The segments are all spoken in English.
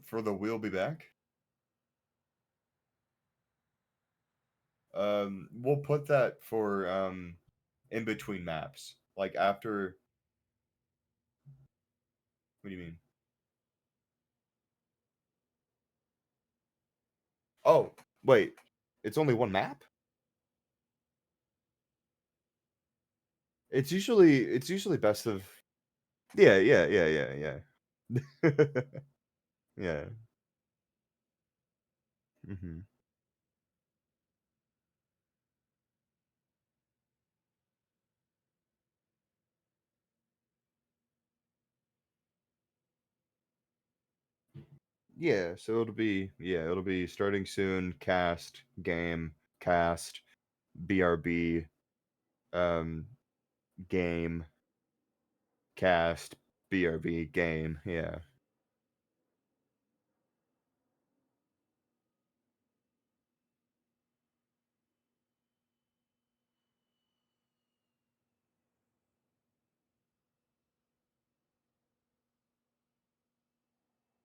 For the we'll be back. We'll put that for in between maps, like after. What do you mean? Oh, wait, it's only one map. It's usually best of. Yeah, yeah, yeah, yeah, yeah. Yeah. Hmm. Yeah, so it'll be starting soon. Cast game, cast, BRB, um, game, cast, BRB, game. Yeah,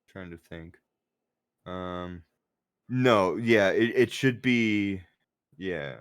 trying to think. Um, no, yeah, it should be. Yeah.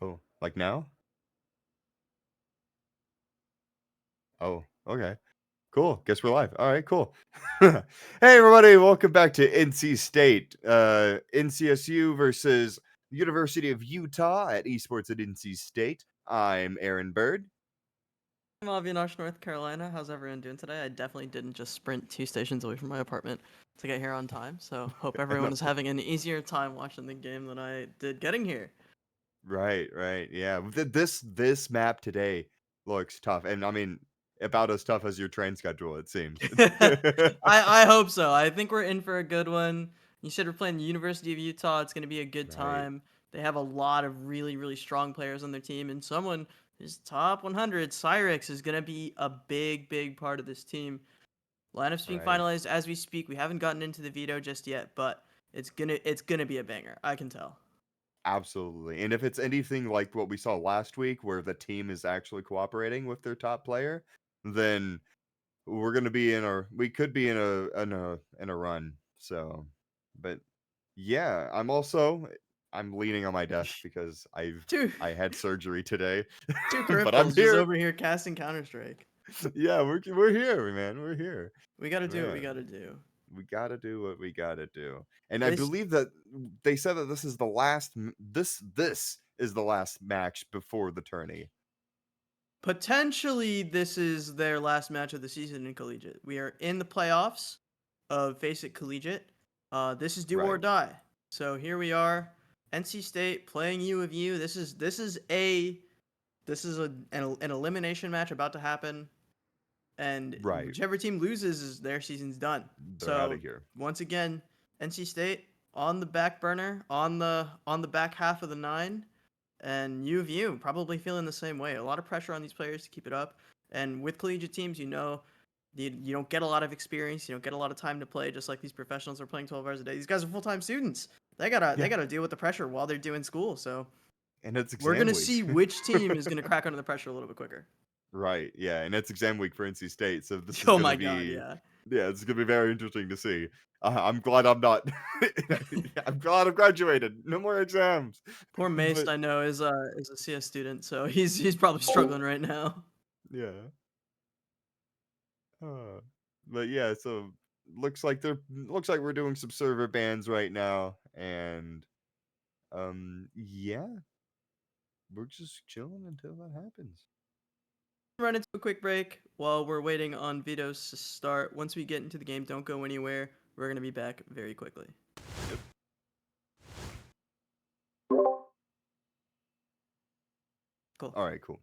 Oh, like now? Oh, okay. Cool. Guess we're live. All right, cool. Hey everybody, welcome back to NC State. NCSU versus University of Utah at Esports at NC State. I'm Aaron Bird. I'm Avinash, North Carolina. How's everyone doing today? I definitely didn't just sprint 2 stations away from my apartment to get here on time, so hope everyone No, is having an easier time watching the game than I did getting here. right. Yeah. This map today looks tough. And I mean about as tough as your train schedule, it seems. I hope so. I think we're in for a good one. You said we're playing the University of Utah. It's going to be a good Right. time. They have a lot of really, really strong players on their team, and someone who's top 100, Cyrix, is going to be a big, big part of this team. Lineup's being Right. finalized as we speak. We haven't gotten into the veto just yet, but it's gonna be a banger. I can tell. Absolutely. And if it's anything like what we saw last week, where the team is actually cooperating with their top player, then we're gonna be we could be in a run. So, but yeah, I'm leaning on my desk because Two I had surgery today, two but I'm cripples just here. over here casting Counter Strike. Yeah, we're here, man. We're here, We gotta do what we man. gotta do. We gotta do what we gotta do. And I This believe that they said that this is the last. This is the last match before the tourney. Potentially this is their last match of the season in Collegiate. We are in the playoffs of Faceit Collegiate. This is do or Right. die. So here we are, NC State playing U of U. This is an elimination match about to happen, and Right. whichever team loses is their season's done. They're out So of here. once again, NC State on the back burner, on the back half of the nine, and U of U probably feeling the same way. A lot of pressure on these players to keep it up. And with collegiate teams, you don't get a lot of experience, you don't get a lot of time to play. Just like these professionals are playing 12 hours a day. These guys are full-time students. They gotta Yeah. they gotta deal with the pressure while they're doing school. So And it's we're exam gonna week. see which team is gonna crack under the pressure a little bit quicker. Right. Yeah. And it's exam week for NC State. So this is Oh gonna my god, be yeah. yeah, it's gonna be very interesting to see. I'm glad I'm not. I'm glad I've graduated. No more exams. Poor Mace, But I know, is a CS student, so he's probably struggling right now. yeah. Uh, but yeah, so looks like we're doing some server bans right now, and yeah, we're just chilling until that happens. Run into a quick break while we're waiting on vetoes to start. Once we get into the game, don't go anywhere. We're gonna be back very quickly. Yep. Cool. All right, cool.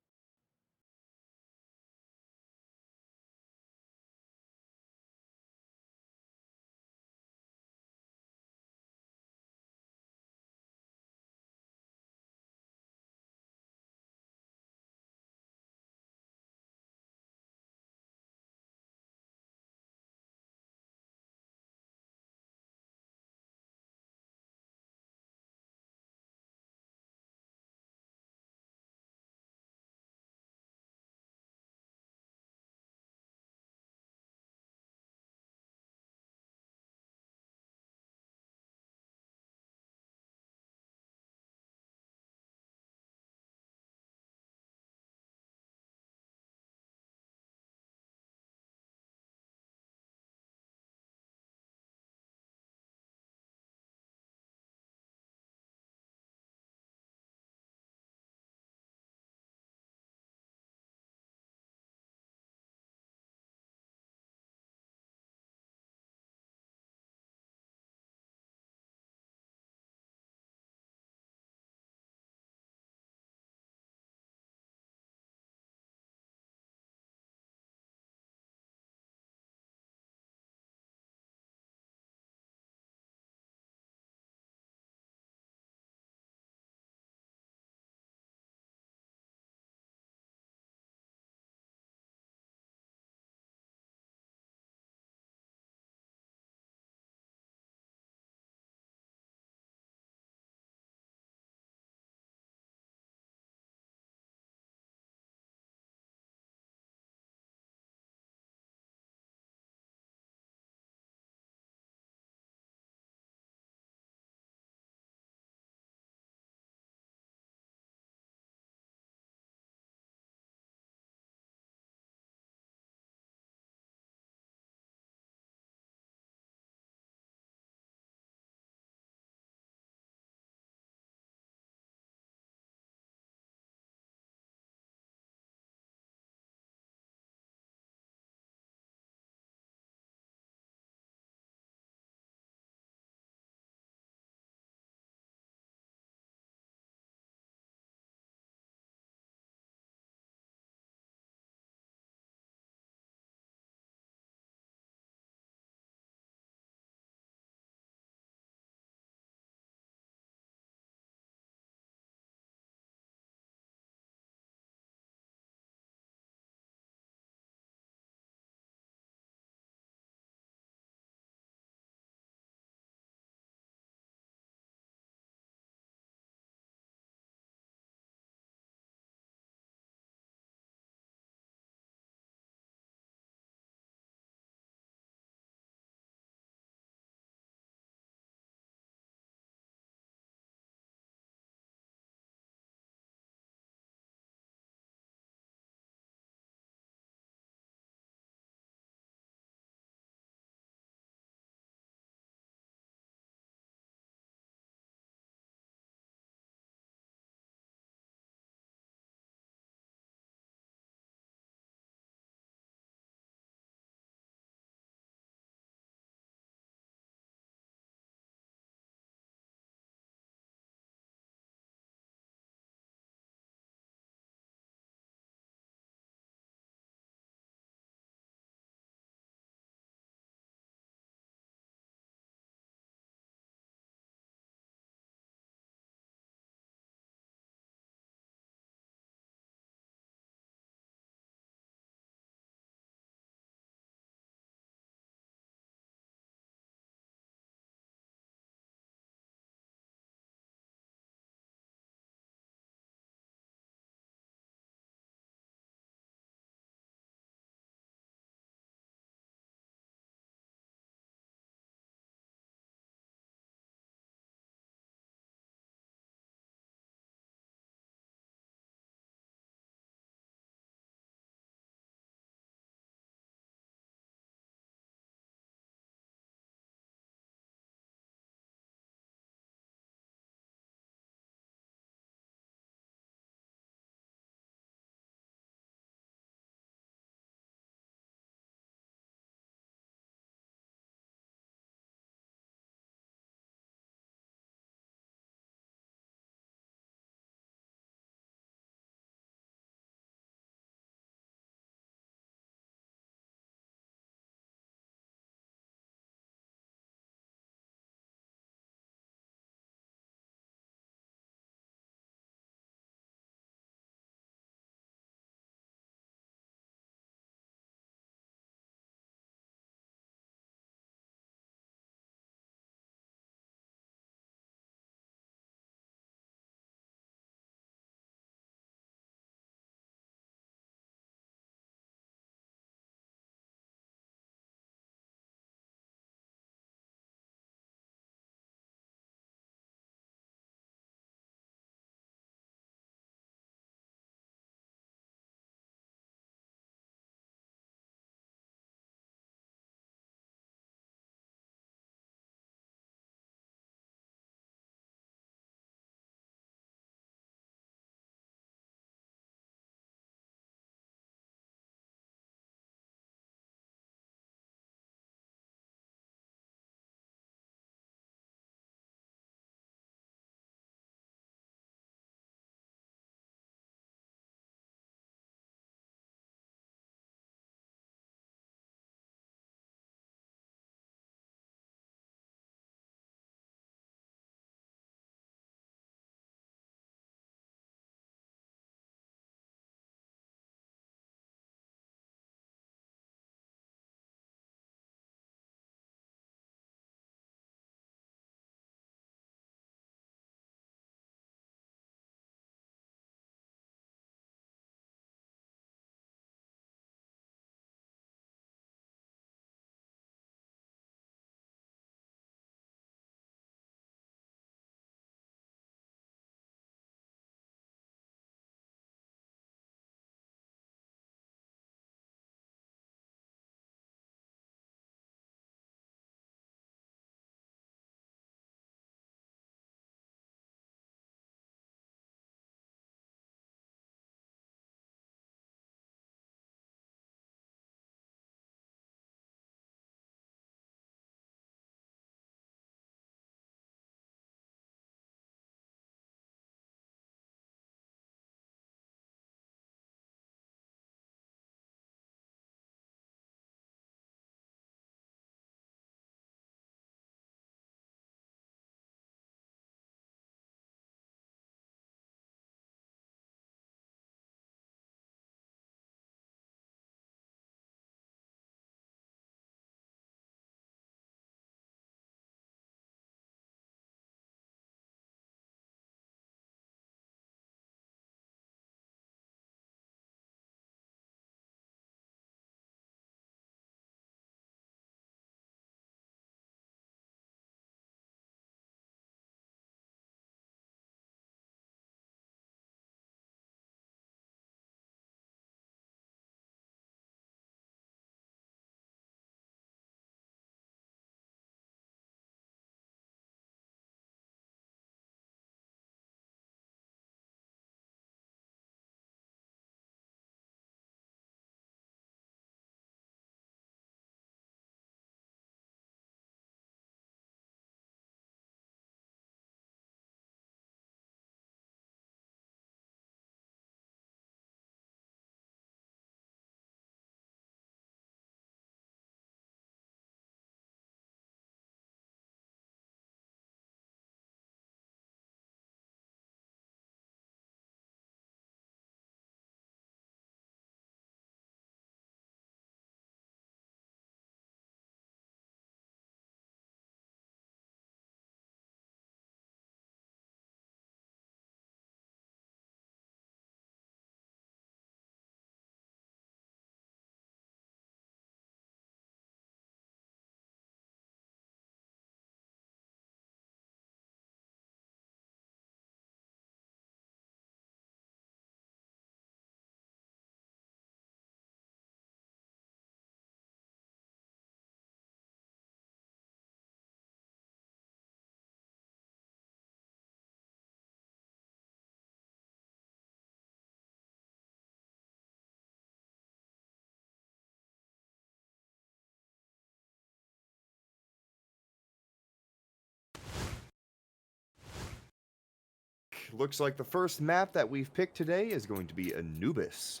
looks like the first map that we've picked today is going to be Anubis.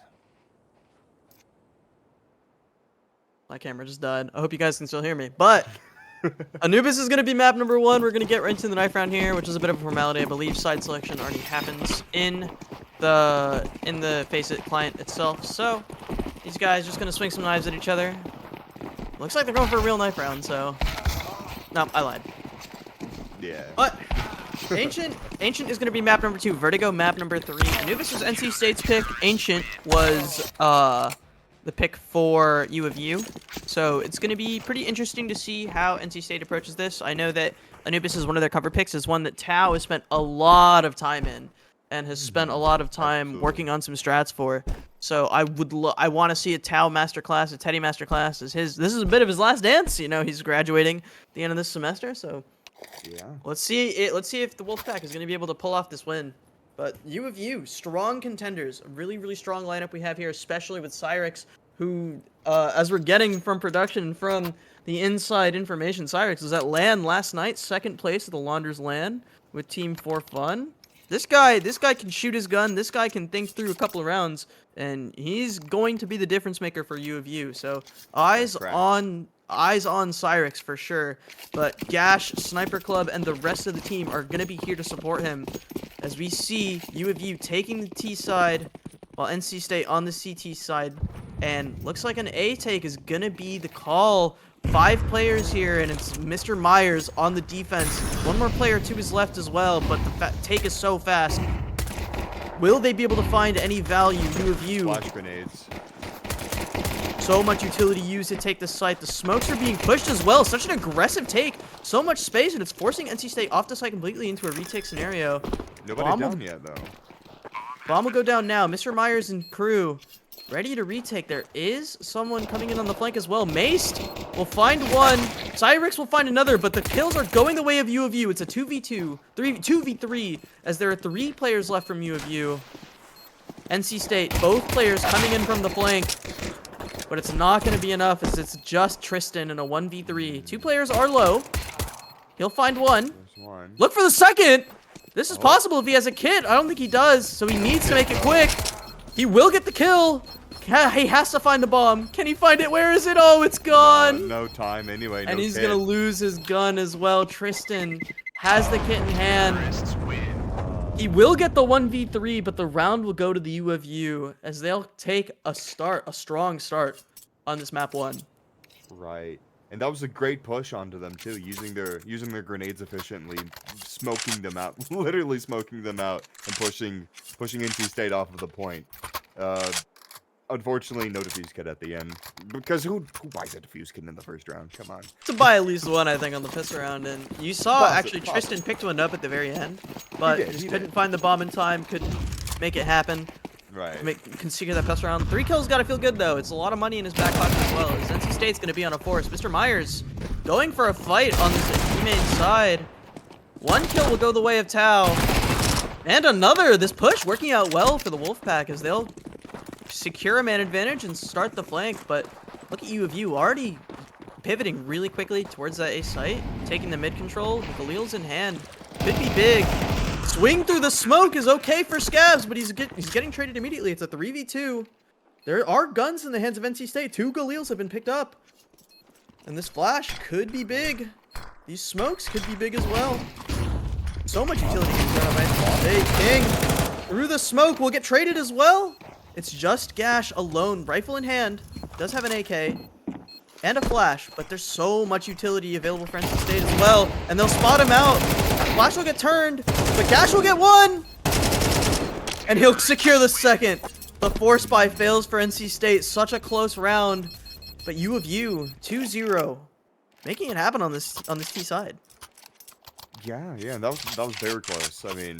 My camera just died. I hope you guys can still hear me. But Anubis is going to be map number 1. We're going to get right into the knife round here, which is a bit of a formality. I believe side selection already happens in the Faceit client itself. So these guys just going to swing some knives at each other. Looks like they're going for a real knife round, so... No, I lied. Yeah. But Ancient is going to be map number 2. Vertigo map number 3. Anubis was NC State's pick. Ancient was the pick for U of U. So it's going to be pretty interesting to see how NC State approaches this. I know that Anubis is one of their cover picks. Is one that Tao has spent a lot of time in and has spent a lot of time working on some strats for. So I want to see a Tao masterclass, a Teddy masterclass. This is a bit of his last dance. You know, he's graduating at the end of this semester. So yeah, let's see if the Wolfpack is going to be able to pull off this win. But U of U, strong contenders. A really, really strong lineup we have here, especially with Cyrix, who, as we're getting from production from the inside information, Cyrix was at LAN last night, 2nd place at the Launders LAN with Team 4 Fun. This guy can shoot his gun. This guy can think through a couple of rounds, and he's going to be the difference maker for U of U. So eyes on Cyrix for sure. But Gash, Sniper Club, and the rest of the team are going to be here to support him as we see U of U taking the T side while NC State on the CT side. And looks like an A take is going to be the call. 5 players here, and it's Mr. Myers on the defense. 1 more player to his left as well, but the take is so fast. Will they be able to find any value, U of U? Flash grenades. So much utility used to take the site. The smokes are being pushed as well. Such an aggressive take. So much space, and it's forcing NC State off the site completely into a retake scenario. Nobody down yet, though. Bomb will go down now. Mr. Myers and crew ready to retake. There is someone coming in on the flank as well. Maced will find one. Cyrix will find another, but the kills are going the way of U of U. It's a 2v2, 2v3, as there are 3 players left from U of U. NC State, both players coming in from the flank, but it's not going to be enough as it's just Tristan in a 1v3. 2 players are low. He'll find one. Look for the second. This is possible if he has a kit. I don't think he does, so he needs to make it quick. He will get the kill. He has to find the bomb. Can he find it? Where is it? Oh, it's gone. No time anyway. And he's going to lose his gun as well. Tristan has the kit in hand. He will get the 1v3, but the round will go to the U of U as they'll take a strong start on this map 1. Right. And that was a great push onto them too, using their grenades efficiently, smoking them out, literally smoking them out, and pushing NC State off of the point. Unfortunately, no defuse kit at the end, because who buys a defuse kit in the first round? Come on. To buy at least one, I think, on the piss round, and you saw actually Tristan picked one up at the very end, but just couldn't find the bomb in time, couldn't make it happen. Right. Can secure that piss round. 3 kills gotta feel good though. It's a lot of money in his back pocket as well. As NC State's gonna be on a force. Mr. Myers going for a fight on this teammate side. 1 kill will go the way of Tao. And another. This push working out well for the Wolfpack as they'll secure a man advantage and start the flank. But look at U of U already pivoting really quickly towards that A site, taking the mid control with the Khalil's in hand. Could be big. Swing through the smoke is okay for Scabs, but he's getting traded immediately. It's a 3v2. There are guns in the hands of NC State. 2 Galils have been picked up. And this flash could be big. These smokes could be big as well. So much utility in front of it. Hey, King. Through the smoke will get traded as well. It's just Gash alone, rifle in hand. Does have an AK. And a flash, but there's so much utility available for NC State as well. And they'll spot him out. Flash will get turned, but Gash will get 1! And he'll secure the 2nd. The force buy fails for NC State. Such a close round. But U of U, 2-0. Making it happen on this T side. Yeah, that was very close. I mean,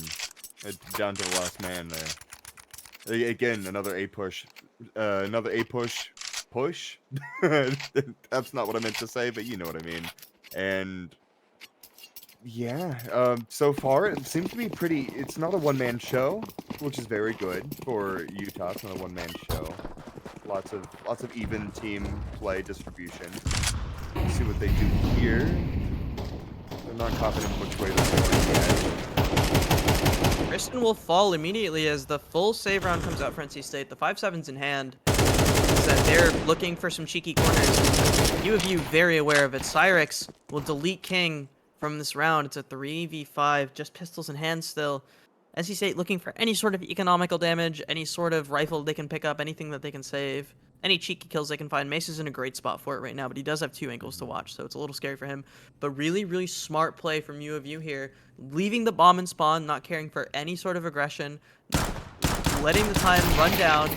down to the last man there. Again, another A push. Another A push. Push? That's not what I meant to say, but you know what I mean. And yeah, so far it seems to be pretty. It's not a one-man show, which is very good for Utah. It's not a one-man show. Lots of even team play distribution. Let's see what they do here. I'm not confident which way they're going yet. Tristan will fall immediately as the full save round comes out for NC State. The 5-7's in hand. Is that they're looking for some cheeky corners. U of U very aware of it. Cyrix will delete King from this round. It's a 3v5, just pistols in hand still. NC State looking for any sort of economical damage, any sort of rifle they can pick up, anything that they can save. Any cheeky kills they can find. Mace is in a great spot for it right now, but he does have 2 angles to watch, so it's a little scary for him. But really, really smart play from U of U here. Leaving the bomb in spawn, not caring for any sort of aggression, letting the time run down.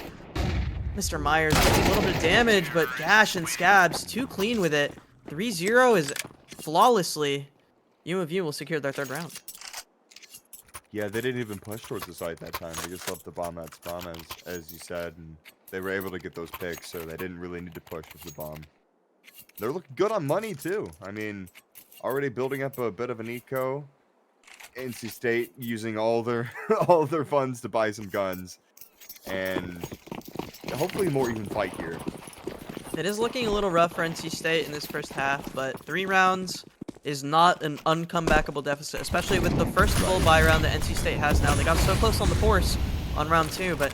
Mr. Myers getting a little bit of damage, but Gash and Scabs too clean with it. 3-0 is flawlessly. U of U will secure their 3rd round. Yeah, they didn't even push towards the site that time. They just left the bomb at spawn, as you said, and they were able to get those picks, so they didn't really need to push with the bomb. They're looking good on money, too. I mean, already building up a bit of an eco. NC State using all their all their funds to buy some guns, and hopefully more even fight here. It is looking a little rough for NC State in this first half, but 3 rounds is not an uncomebackable deficit, especially with the first full buy round that NC State has now. They got so close on the force on round 2, but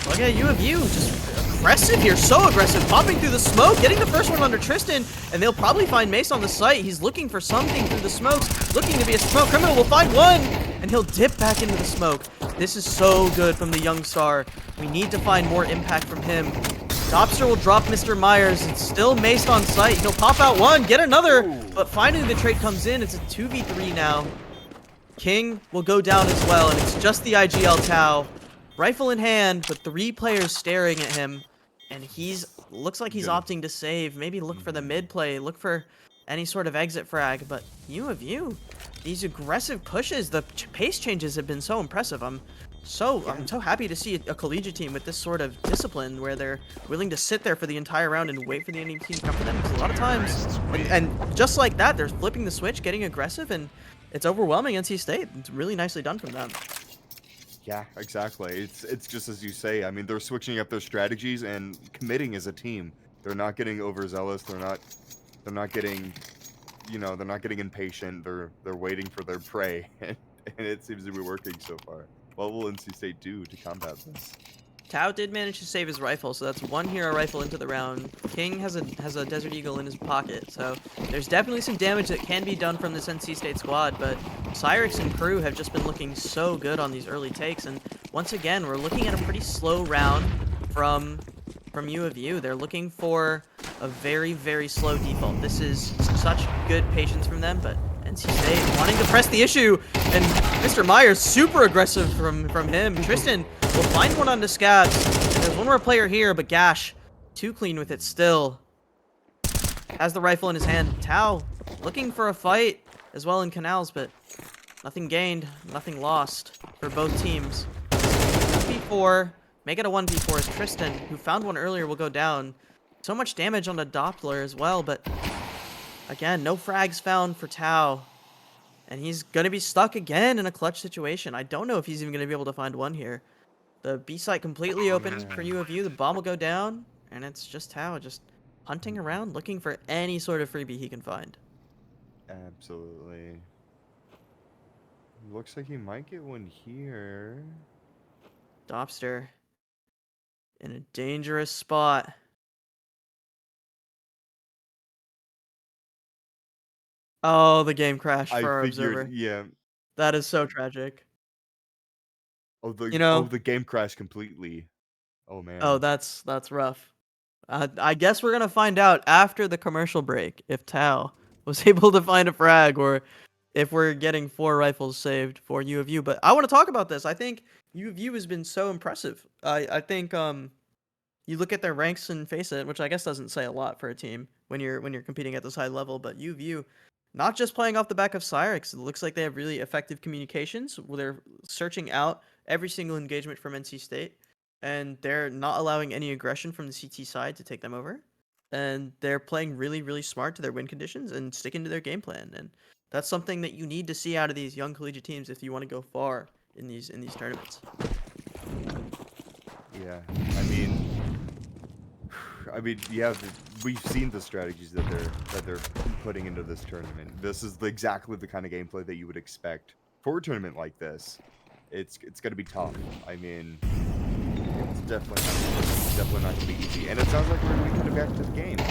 look at U of U, just aggressive here, so aggressive, popping through the smoke, getting the first one under Tristan, and they'll probably find Mace on the site. He's looking for something through the smokes, looking to be a smoke criminal, will find one, and he'll dip back into the smoke. This is so good from the young star. We need to find more impact from him. Dobster will drop Mr. Myers. It's still maced on site. He'll pop out one, get another, but finally the trade comes in. It's a 2v3 now. King will go down as well, and it's just the IGL Tau. Rifle in hand, but 3 players staring at him, and looks like he's opting to save. Maybe look for the mid play, look for any sort of exit frag, but U of U, these aggressive pushes, the pace changes have been so impressive. I'm so happy to see a collegiate team with this sort of discipline where they're willing to sit there for the entire round and wait for the enemy team to come for them. Because a lot of times, and just like that, they're flipping the switch, getting aggressive, and it's overwhelming NC State. It's really nicely done from them. Yeah, exactly. It's just as you say. I mean, they're switching up their strategies and committing as a team. They're not getting overzealous. They're not getting, they're not getting impatient. They're waiting for their prey, and it seems to be working so far. What will NC State do to combat this? Tau did manage to save his rifle, so that's 1 hero rifle into the round. King has a Desert Eagle in his pocket, so there's definitely some damage that can be done from this NC State squad, but Cyrix and crew have just been looking so good on these early takes, and once again, we're looking at a pretty slow round from U of U. They're looking for a very, very slow default. This is such good patience from them, but NC State wanting to press the issue, and Mr. Myers super aggressive from him. Tristan will find one on the Scabs. There's one more player here, but Gash too clean with it still. Has the rifle in his hand. Tau looking for a fight as well in canals, but nothing gained, nothing lost for both teams. 1v4, make it a 1v4 as Tristan, who found one earlier, will go down. So much damage on the Doppler as well, but again, no frags found for Tau. And he's going to be stuck again in a clutch situation. I don't know if he's even going to be able to find one here. The B site completely open for U of U. The bomb will go down, and it's just Tau just hunting around, looking for any sort of freebie he can find. Absolutely. Looks like he might get one here. Dobster in a dangerous spot. Oh, the game crashed for our observer. Yeah. That is so tragic. Oh, the game crashed completely. Oh man. Oh, that's rough. I guess we're gonna find out after the commercial break if Tau was able to find a frag or if we're getting 4 rifles saved for U of U. But I want to talk about this. I think U of U has been so impressive. I think you look at their ranks in Faceit, which I guess doesn't say a lot for a team when you're competing at this high level, but U of U, not just playing off the back of Cyrix, it looks like they have really effective communications where they're searching out every single engagement from NC State, and they're not allowing any aggression from the CT side to take them over. And they're playing really, really smart to their win conditions and sticking to their game plan. And that's something that you need to see out of these young collegiate teams if you want to go far in these tournaments. Yeah, I mean, yeah, we've seen the strategies that they're putting into this tournament. This is exactly the kind of gameplay that you would expect for a tournament like this. it's gonna be tough. I mean, it's definitely not gonna be easy. And it sounds like we're gonna be coming back to the game. Back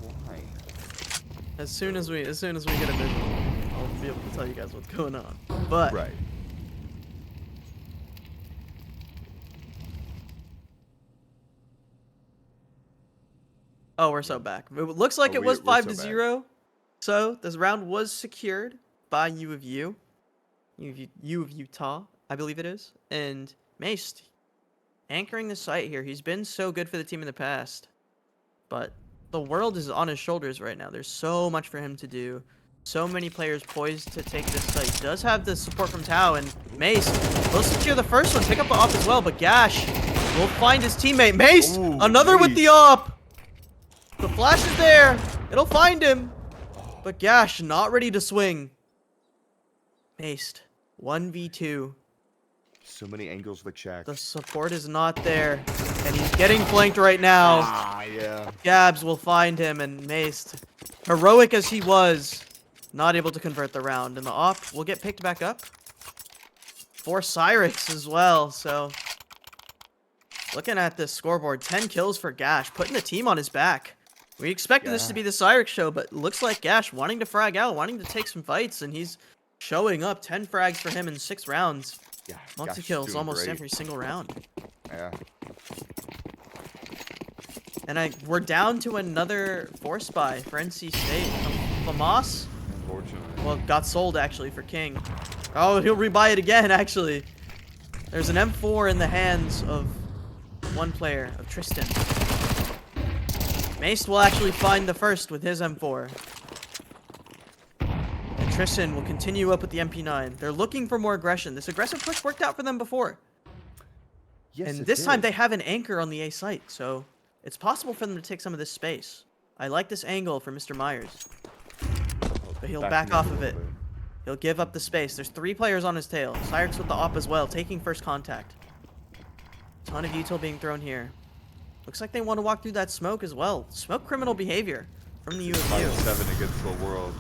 online. As soon as we get a visual, I'll be able to tell you guys what's going on. But Right. oh, we're so back. It looks like Oh, it was we're 5 so to back. 0. So this round was secured by U of U. U of Utah, I believe it is. And Maced anchoring the site here. He's been so good for the team in the past. But the world is on his shoulders right now. There's so much for him to do. So many players poised to take this site. He does have the support from Tao, and Mace will secure the first one, pick up the op as well, but Gash will find his teammate. Mace, Ooh, another with the Mace. op. The flash is there. It'll find him. But Gash not ready to swing. Maced. 1v2. So many angles with Shaq. The support is not there. And he's getting flanked right now. Ah, yeah. Gabs will find him and Maced. Heroic as he was, not able to convert the round. And the op will get picked back up for Cyrix as well. So, looking at this scoreboard, 10 kills for Gash, putting the team on his back. We expected this to be the Cyrix show, but looks like Gash wanting to frag out, wanting to take some fights, and he's showing up. 10 frags for him in 6 rounds. Yeah. Lots Gash of is kills doing almost great. every single round. Yeah. And we're down to another force buy for NC State. Famas, Unfortunately. well, got sold actually for King. Oh, he'll rebuy it again, actually. There's an M4 in the hands of one player, of Tristan. Mace will actually find the first with his M4. And Tristan will continue up with the MP9. They're looking for more aggression. This aggressive push worked out for them before. Yes, And it this time did. they have an anchor on the A site, so it's possible for them to take some of this space. I like this angle for Mr. Myers. But he'll back Backing off up a of it. little bit. He'll give up the space. There's 3 players on his tail. Cyrix with the op as well, taking first contact. Ton of util being thrown here. Looks like they want to walk through that smoke as well. Smoke criminal behavior from the U of U. 5-7 against the world.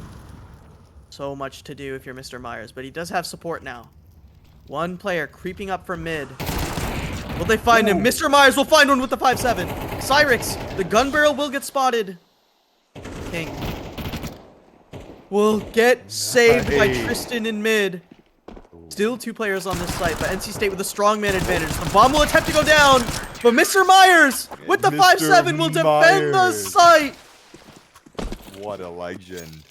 So much to do if you're Mr. Myers, but he does have support now. One player creeping up from mid. Will they find him? Mr. Myers will find one with the 5-7. Cyrix, the gun barrel will get spotted. King will get saved by Nice. Tristan in mid. Still 2 players on this site, but NC State with a strong man advantage. The bomb will attempt to go down, but Mr. Myers with the Mr. 5-7 will defend the Myers. site. What a legend.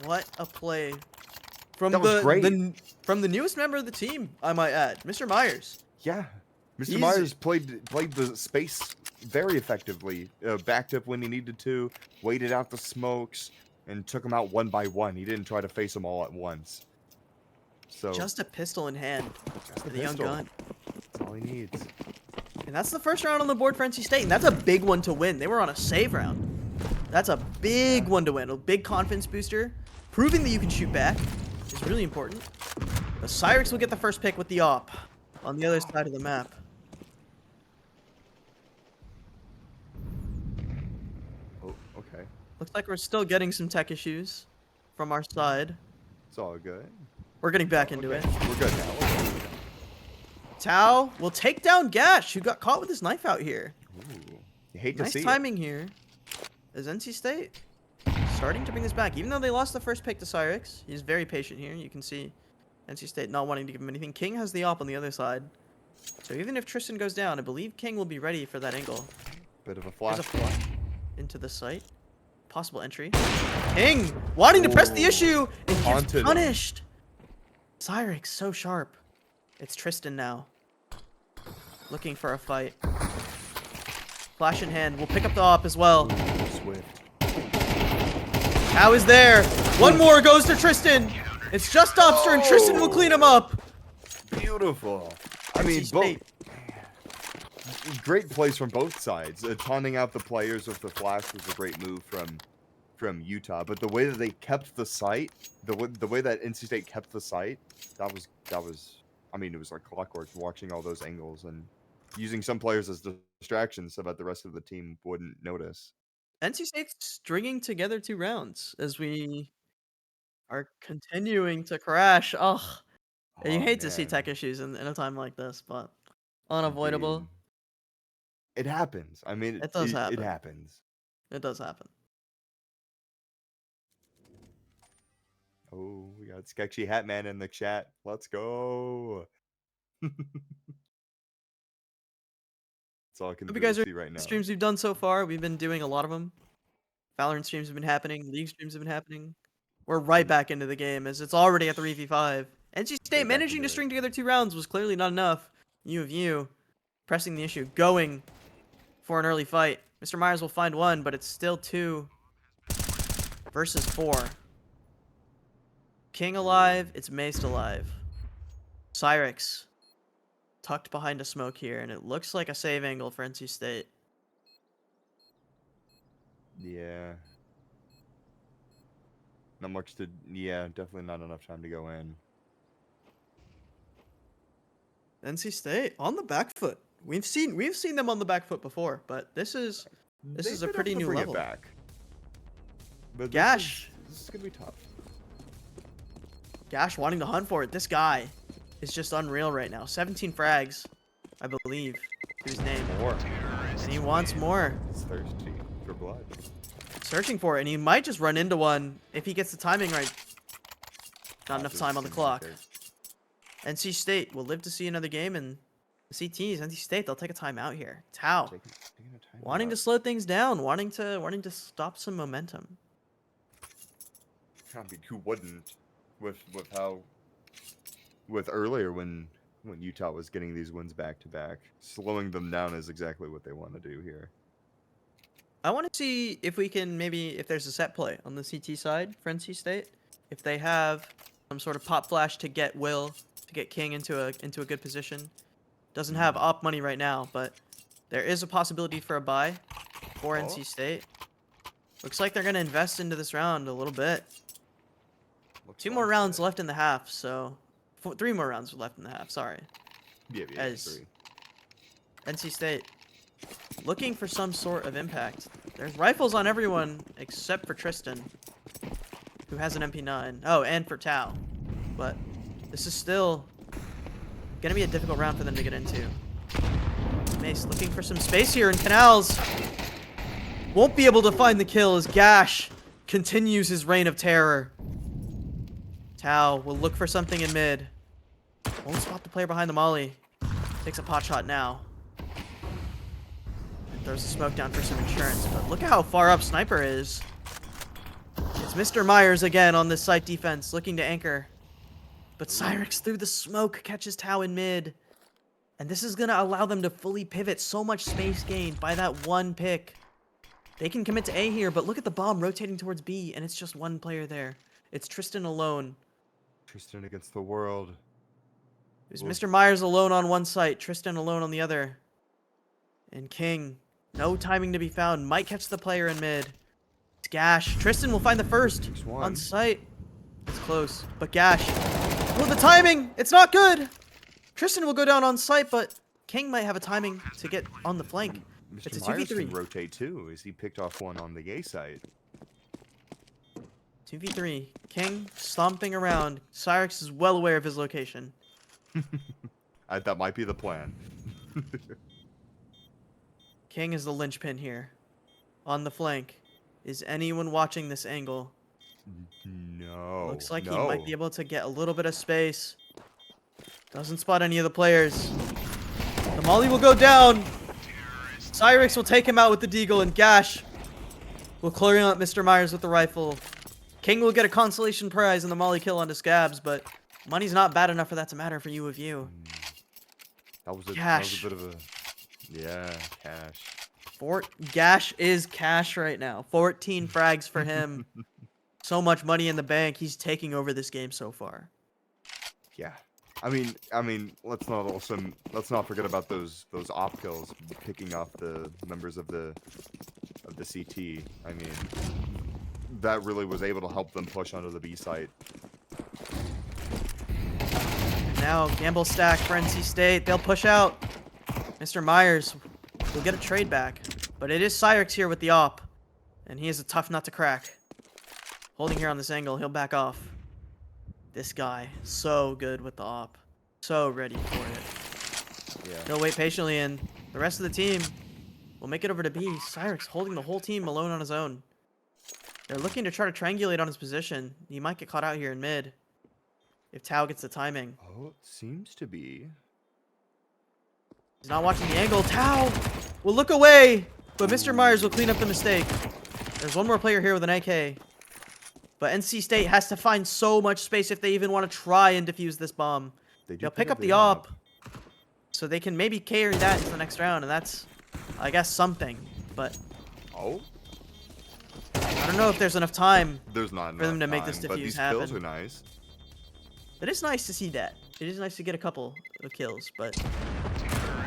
What a play from That was great. from the newest member of the team, I might add, Mr. Myers. Yeah. Mr. He's- Myers played the space very effectively. Backed up when he needed to, waited out the smokes, and took them out one by one. He didn't try to face them all at once. So Just a pistol in hand just for a the young pistol. gun. That's all he needs. And that's the first round on the board for NC State, and that's a big one to win. They were on a save round. That's a big one to win. A big confidence booster. Proving that you can shoot back is really important. The Cyrix will get the first pick with the op on the other side of the map. Oh, okay. Looks like we're still getting some tech issues from our side. It's all good. We're getting back into Okay. it. We're good now. We're good. Tao will take down Gash, who got caught with his knife out here. Ooh. You hate to Nice see timing here. Is NC State starting to bring this back. Even though they lost the first pick to Cyrix, he's very patient here. You can see NC State not wanting to give him anything. King has the op on the other side. So even if Tristan goes down, I believe King will be ready for that angle. it. Bit of a There's a flash. flash into the site. Possible entry. King wanting to press the Ooh. issue and gets Haunted him. punished. Cyrix so sharp. It's Tristan now. Looking for a fight. Flash in hand. We'll pick up the op as well. Swift. Tao is there. One more goes to Tristan. It's just Obster and Tristan will clean him up. Beautiful. I mean, NC both State. great plays from both sides. Taunting out the players with the flash was a great move from Utah, but the way that they kept the site, the way that NC State kept the site, that was. I mean, it was like clockwork watching all those angles and using some players as distractions so that the rest of the team wouldn't notice. NC State's stringing together 2 rounds as we are continuing to crash. Ugh. And you Oh hate to see man. tech issues in a time like this, but I unavoidable. mean, it happens. I mean, It does it happen. happens. It does happen. Oh, we got Sketchy Hat Man in the chat. Let's go. That's all I can Hope you really guys are see right the now. streams we've done so far. We've been doing a lot of them. Valorant streams have been happening. League streams have been happening. We're right back into the game as it's already a 3v5. NC State Right back managing into to it. string together 2 rounds was clearly not enough. U of U pressing the issue, going for an early fight. Mr. Myers will find one, but it's still 2 versus 4. King alive, it's Maced alive. Cyrix tucked behind a smoke here, and it looks like a save angle for NC State. Yeah. Not much to. Yeah, definitely not enough time to go in. NC State on the back foot. We've seen them on the back foot before, but this is They've a been pretty able to new bring level. it back. But Gash. This is gonna be tough. Gash wanting to hunt for it. This guy is just unreal right now. 17 frags, I believe, to his name. More. And he wants more. He's thirsty for blood. Searching for it, and he might just run into one if he gets the timing right. Not enough time on the clock. NC State will live to see another game, and the CTs, NC State, they'll take a timeout here. Tao wanting to slow things down, wanting to stop some momentum. I mean, who wouldn't? With how with earlier when Utah was getting these wins back to back, slowing them down is exactly what they want to do here. I want to see if we can if there's a set play on the CT side for NC State. If they have some sort of pop flash to get Will, to get King into a good position. Doesn't have op money right now, but there is a possibility for a buy for NC State. Looks like they're going to invest into this round a little bit. 2 more rounds left in the half, so 3 more rounds left in the half, sorry. Yeah, As 3. NC State looking for some sort of impact. There's rifles on everyone except for Tristan, who has an MP9. Oh, and for Tao. But this is still going to be a difficult round for them to get into. Mace looking for some space here in Canals. Won't be able to find the kill as Gash continues his reign of terror. Tao will look for something in mid. Won't spot the player behind the molly. Takes a pot shot now. And throws the smoke down for some insurance. But look at how far up Sniper is. It's Mr. Myers again on this site defense, looking to anchor. But Cyrix through the smoke catches Tao in mid. And this is going to allow them to fully pivot. So much space gained by that one pick. They can commit to A here, but look at the bomb rotating towards B, and it's just one player there. It's Tristan alone. Tristan against the world. There's Mr. Myers alone on one site, Tristan alone on the other. And King, no timing to be found, might catch the player in mid. It's Gash. Tristan will find the first on site. It's close, but Gash. Well, the timing, it's not good. Tristan will go down on site, but King might have a timing to get on the flank. Mr. It's a Myers 2v3. can rotate too, as he picked off one on the A side. 2v3. King stomping around. Cyrix is well aware of his location. That might be the plan. King is the linchpin here. On the flank. Is anyone watching this angle? No. Looks like he might be able to get a little bit of space. Doesn't spot any of the players. The molly will go down. Cyrix will take him out with the deagle, and Gash will clear out Mr. Myers with the rifle. King will get a consolation prize in the molly kill onto Scabs, but money's not bad enough for that to matter for U of U. That was a bit of a... Yeah, cash. Gash is cash right now. 14 frags for him. So much money in the bank. He's taking over this game so far. Yeah. I mean, let's not forget about those op kills, picking off the members of the CT. I mean, that really was able to help them push onto the B site. And now gamble stack for NC State. They'll push out. Mr. Myers will get a trade back, but it is Cyrix here with the op, and he is a tough nut to crack. Holding here on this angle, he'll back off. This guy, so good with the op. So ready for it. Yeah. He'll wait patiently, and the rest of the team will make it over to B. Cyrix holding the whole team alone on his own. They're looking to try to triangulate on his position. He might get caught out here in mid if Tao gets the timing. Oh, it seems to be. He's not watching the angle. Tao will look away, but Mr. Myers will clean up the mistake. There's one more player here with an AK. But NC State has to find so much space if they even want to try and defuse this bomb. They'll pick up the op, so they can maybe carry that into the next round, and that's, I guess, something. But oh, I don't know if there's enough time there's not for them to make this but defuse these happen. kills are nice. It is nice to see that. It is nice to get a couple of kills, but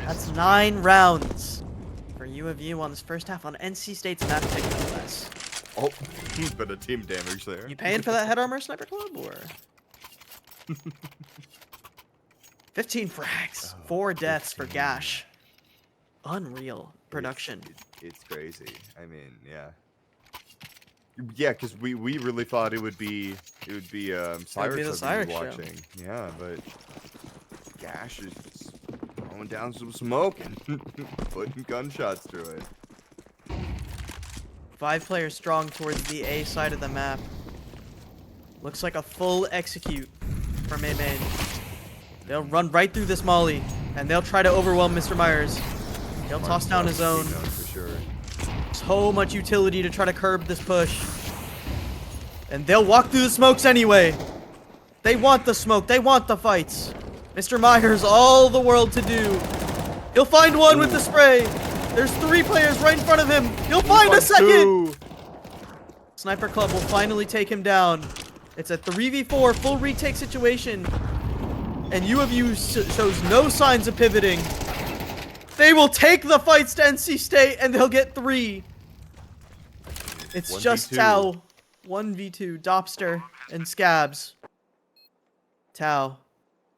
that's 9 rounds for U of U on this first half on NC State's map pick no less. Oh, bit of team damage there. You paying for that head armor, Sniper Club, or 15 frags, 4 deaths for Gash. Unreal production. It's crazy. I mean, yeah. Yeah, because we really thought it would be Cyrix Cyrix show. watching. Yeah, but Gash is just throwing down some smoke and putting gunshots through it. 5 players strong towards the A side of the map. Looks like a full execute from A-Main. They'll run right through this molly, and they'll try to overwhelm Mr. Myers. He'll toss down his own. For sure. So much utility to try to curb this push. And they'll walk through the smokes anyway. They want the smoke. They want the fights. Mr. Myers, all the world to do. He'll find one with the spray. There's 3 players right in front of him. He'll find a second. 2. Sniper Club will finally take him down. It's a 3v4 full retake situation. And U of U shows no signs of pivoting. They will take the fights to NC State, and they'll get 3. It's 1v2. just Tao. 1v2. Dopster and Scabs. Tao,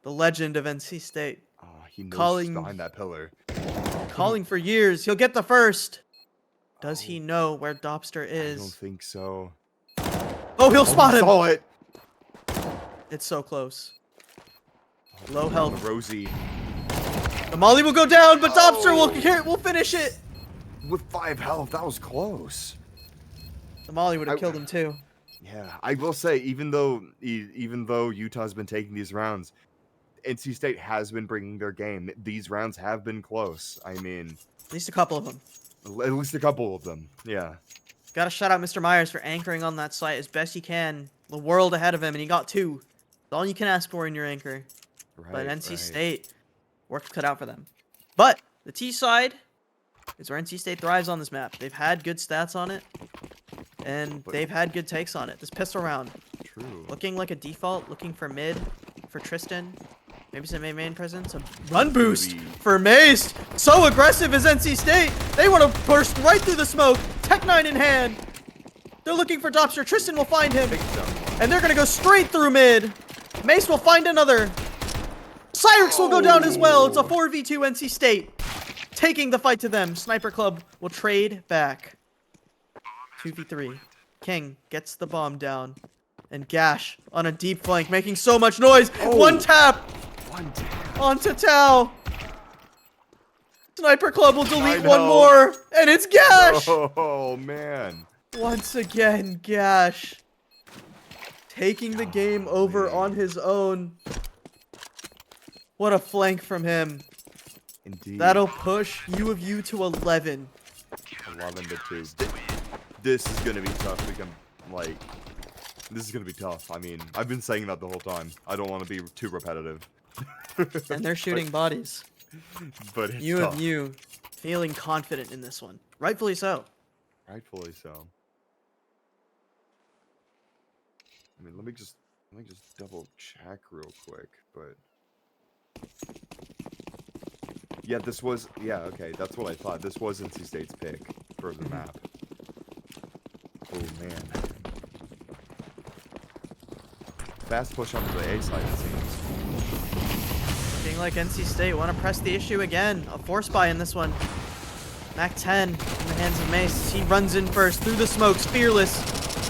the legend of NC State. Oh, he knows Calling- behind that pillar. Calling for years. He'll get the first. Does he know where Dopster is? I don't think so. Oh, he'll spot him. Saw it. It's so close. Low health. Rosie The molly will go down, but Dopster will finish it. with 5 health. That was close. The molly would have killed him too. Yeah, I will say, even though Utah's been taking these rounds, NC State has been bringing their game. These rounds have been close. I mean, At least a couple of them. at least a couple of them. Yeah. Gotta shout out Mr. Myers for anchoring on that site as best he can. The world ahead of him, and he got 2. That's all you can ask for in your anchor. Right, But NC right. State, work cut out for them. But the T side is where NC State thrives on this map. They've had good stats on it, and they've had good takes on it. This pistol round, True. looking like a default, looking for mid for Tristan. Maybe some main presence. A run boost for Mace. So aggressive is NC State. They want to burst right through the smoke. Tech 9 in hand. They're looking for Dopster. Tristan will find him. And they're going to go straight through mid. Mace will find another. Cyrix will go down as well. It's a 4v2 NC State. Taking the fight to them. Sniper Club will trade back. 2v3. King gets the bomb down. And Gash on a deep flank, making so much noise. One tap. Onto Tao. Sniper Club will delete one more. And it's Gash. Oh, man. Once again, Gash. Taking the game over on his own. What a flank from him. Indeed. That'll push U of U to 11. 11 to 2. This is going to be tough to become, like, this is going to be tough. I mean, I've been saying that the whole time. I don't want to be too repetitive. And they're shooting bodies. But it's U tough. of U feeling confident in this one. Rightfully so. Rightfully so. I mean, let me just double check real quick, but yeah, okay, that's what I thought. This was NC State's pick for the map. Oh man. Fast push onto the A side, it seems. Looking like NC State want to press the issue again. A force buy in this one. Mac 10 in the hands of Mace. He runs in first through the smokes, fearless.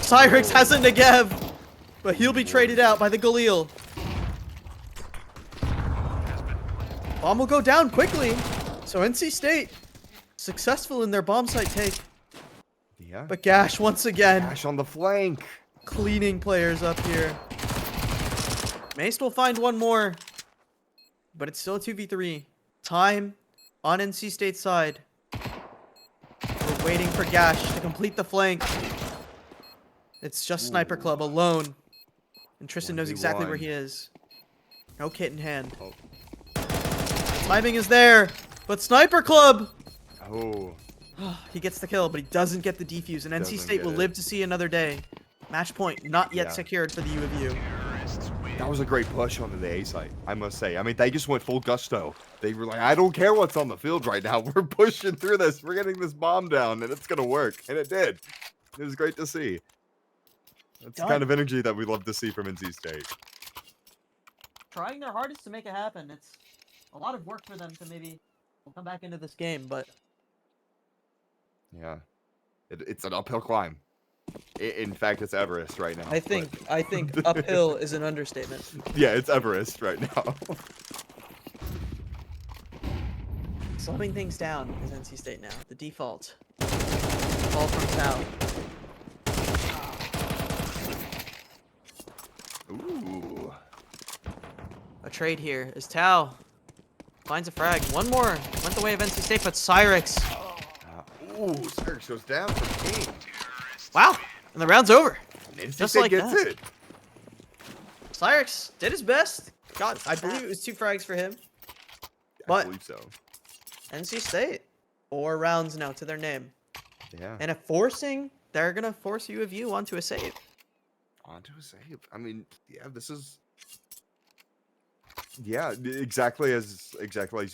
Cyrix has a Negev. But he'll be traded out by the Galil. Bomb will go down quickly. So NC State successful in their bomb site take. Yeah. But Gash once again. Gash on the flank. Cleaning players up here. Mace will find one more. But it's still a 2v3. Time on NC State's side. We're waiting for Gash to complete the flank. It's just Sniper Club alone. And Tristan knows exactly where he is. No kit in hand. Oh. Timing is there. But Sniper Club! Oh. He gets the kill, but he doesn't get the defuse. And NC State will live to see another day. Match point not yet secured for the U of U. That was a great push onto the A site, I must say. I mean, they just went full gusto. They were like, I don't care what's on the field right now. We're pushing through this. We're getting this bomb down, and it's going to work. And it did. It was great to see. That's the kind of energy that we love to see from NC State. Trying their hardest to make it happen. It's a lot of work for them to maybe come back into this game, but... Yeah. It's an uphill climb. In fact, it's Everest right now. I think uphill is an understatement. Yeah, it's Everest right now. Slowing things down is NC State now. The default. Ball from Tau. Ooh. A trade here is Tau. Finds a frag. One more. Went the way of NC State, but Cyrix. Ooh, Cyrix goes down for King. Wow. And the round's over. Just like gets that. it. Cyrix did his best. God, I believe it was 2 frags for him. I believe so. NC State, 4 rounds now to their name. Yeah. And they're going to force U of U onto a save. Onto a save. I mean, yeah, this is... Yeah, exactly as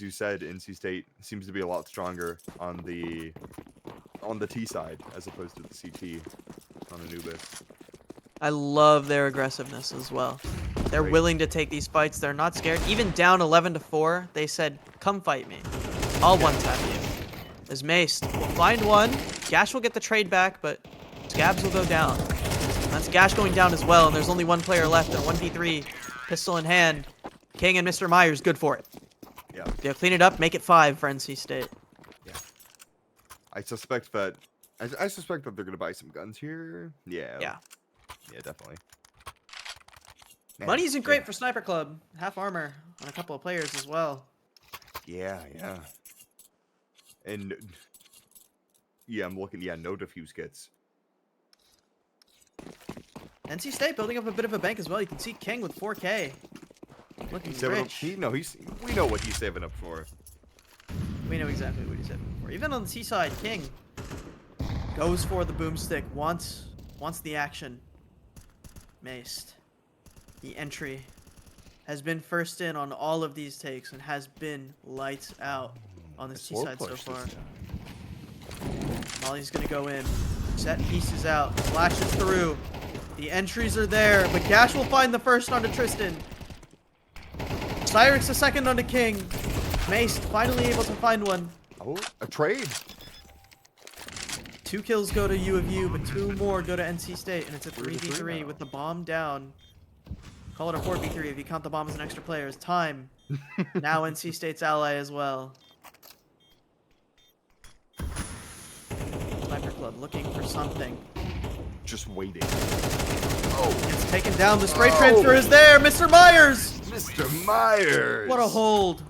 you said, NC State seems to be a lot stronger on the T side as opposed to the CT on Anubis. I love their aggressiveness as well. They're willing to take these fights. They're not scared. Even down 11-4, they said, "Come fight me. I'll one-tap you." As Mace will find one, Gash will get the trade back, but Scabs will go down. And that's Gash going down as well, and there's only 1 player left in a 1v3, pistol in hand. King and Mr. Myers, good for it. Yeah. They'll clean it up, make it 5 for NC State. Yeah. I suspect that they're gonna buy some guns here. Yeah. Yeah. Yeah, definitely. Man, Money isn't great for Sniper Club. Half armor on a couple of players as well. Yeah, yeah. And yeah, I'm looking. Yeah, no diffuse kits. NC State building up a bit of a bank as well. You can see King with 4K. Looking rich. We know what he's saving up for. We know exactly what he's saving up for. Even on the T side, King goes for the boomstick. Wants the action. Maced. The entry has been first in on all of these takes and has been lights out on this T side so far. Molly's gonna go in. Set pieces out. Flashes through. The entries are there, but Gash will find the first onto Tristan. Cyrix the second onto King. Mace finally able to find one. Oh, a trade. 2 kills go to U of U, but 2 more go to NC State, and it's a 3v3 with the bomb down. Call it a 4v3 if you count the bomb as an extra player. It's time. Now NC State's ally as well. Sniper Club looking for something. Just waiting. Oh, it's taken down. The spray transfer is there. Mr. Myers. Mr. Myers. What a hold.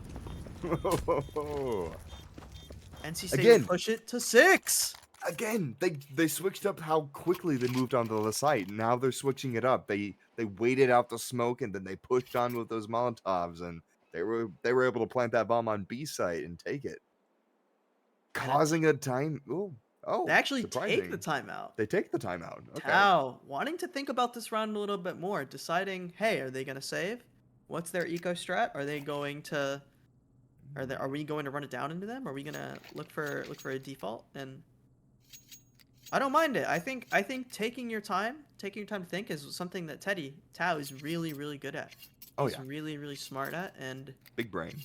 NC State Again, push it to 6. Again, they switched up how quickly they moved onto the site. Now they're switching it up. They waited out the smoke and then they pushed on with those Molotovs, and they were able to plant that bomb on B site and take it, causing a time. They actually take the timeout. They take the timeout. Okay. Tau wanting to think about this round a little bit more, deciding, hey, are they going to save? What's their eco strat? Are they going to? Are we going to run it down into them? Are we going to look for a default? And I don't mind it. I think taking your time to think is something that Tau is really, really good at. He's really, really smart at, and big brain.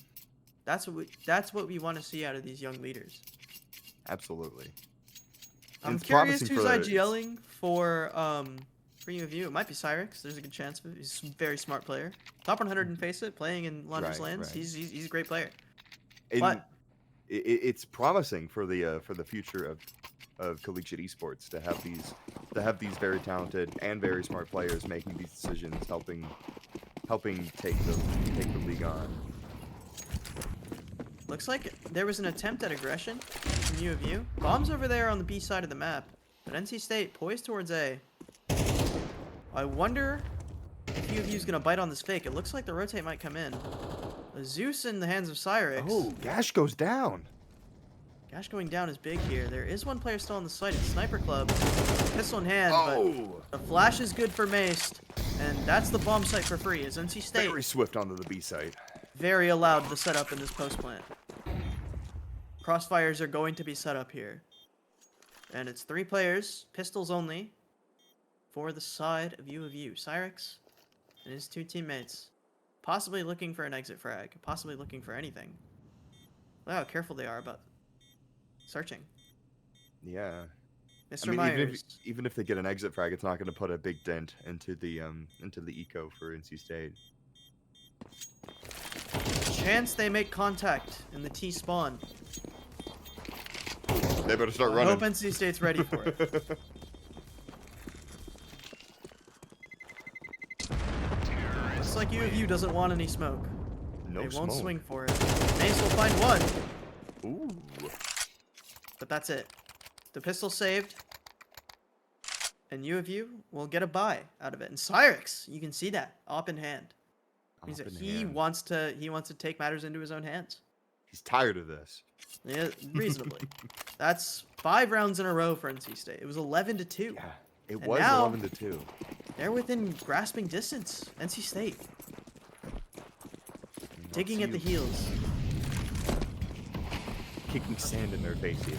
That's what we want to see out of these young leaders. Absolutely. I'm curious who's IGLing for for U of U. It might be Cyrix. There's a good chance. He's a very smart player. Top 100 in Faceit, playing in Launder's Lands. Right. He's a great player. And But it's promising for the future of collegiate esports to have these very talented and very smart players making these decisions, helping take the league on. looks like there was an attempt at aggression from U of U. Bombs over there on the B side of the map. But NC State poised towards A. I wonder if U of U's gonna bite on this fake. It looks like the rotate might come in. A Zeus in the hands of Cyrix. Oh, Gash goes down. Gash going down is big here. There is one player still on the site. It's Sniper Club. Pistol in hand, but the flash is good for Maced. And that's the bomb site for free, as NC State Very swift onto the B site. very allowed the setup in this post plant. Crossfires are going to be set up here. And it's 3 players, pistols only, for the side of U of U. Cyrix and his 2 teammates. Possibly looking for an exit frag. Possibly looking for anything. Look how careful they are about searching. Yeah. Mr. I mean, Myers. even if they get an exit frag, it's not going to put a big dent into the eco for NC State. Chance they make contact in the T spawn. They better start I running. hope NC State's ready for it. Looks like U of U doesn't want any smoke. No They smoke. won't swing for it. Mace will find one, Ooh. but that's it. The pistol saved. And U of U will get a buy out of it. And Cyrix, you can see that, op in hand. Means that he wants to take matters into his own hands. He's tired of this. Yeah, reasonably. That's 5 rounds in a row for NC State. It was 11-2. Yeah, it And was now- 11-2. They're within grasping distance. NC State. Digging at the heels. Kicking sand in their face even.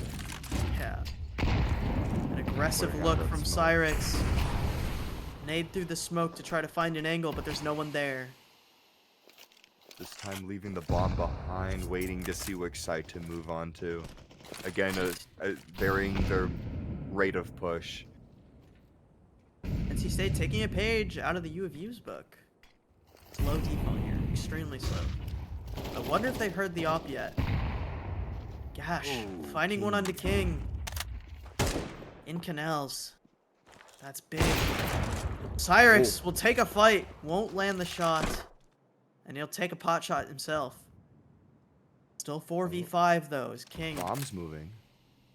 Yeah. An aggressive Pouring look out that from smoke. Cyrix. Nade through the smoke to try to find an angle, but there's no one there. This time leaving the bomb behind, waiting to see which site to move on to. Again, varying their rate of push. NC State taking a page out of the U of U's book. Slow default here. Extremely slow. I wonder if they've heard the op yet. Gosh. Ooh, Finding one onto King. In canals. That's big. Cyrix will take a fight. Won't land the shot. And he'll take a pot shot himself. Still 4v5 though, as King. Bomb's moving.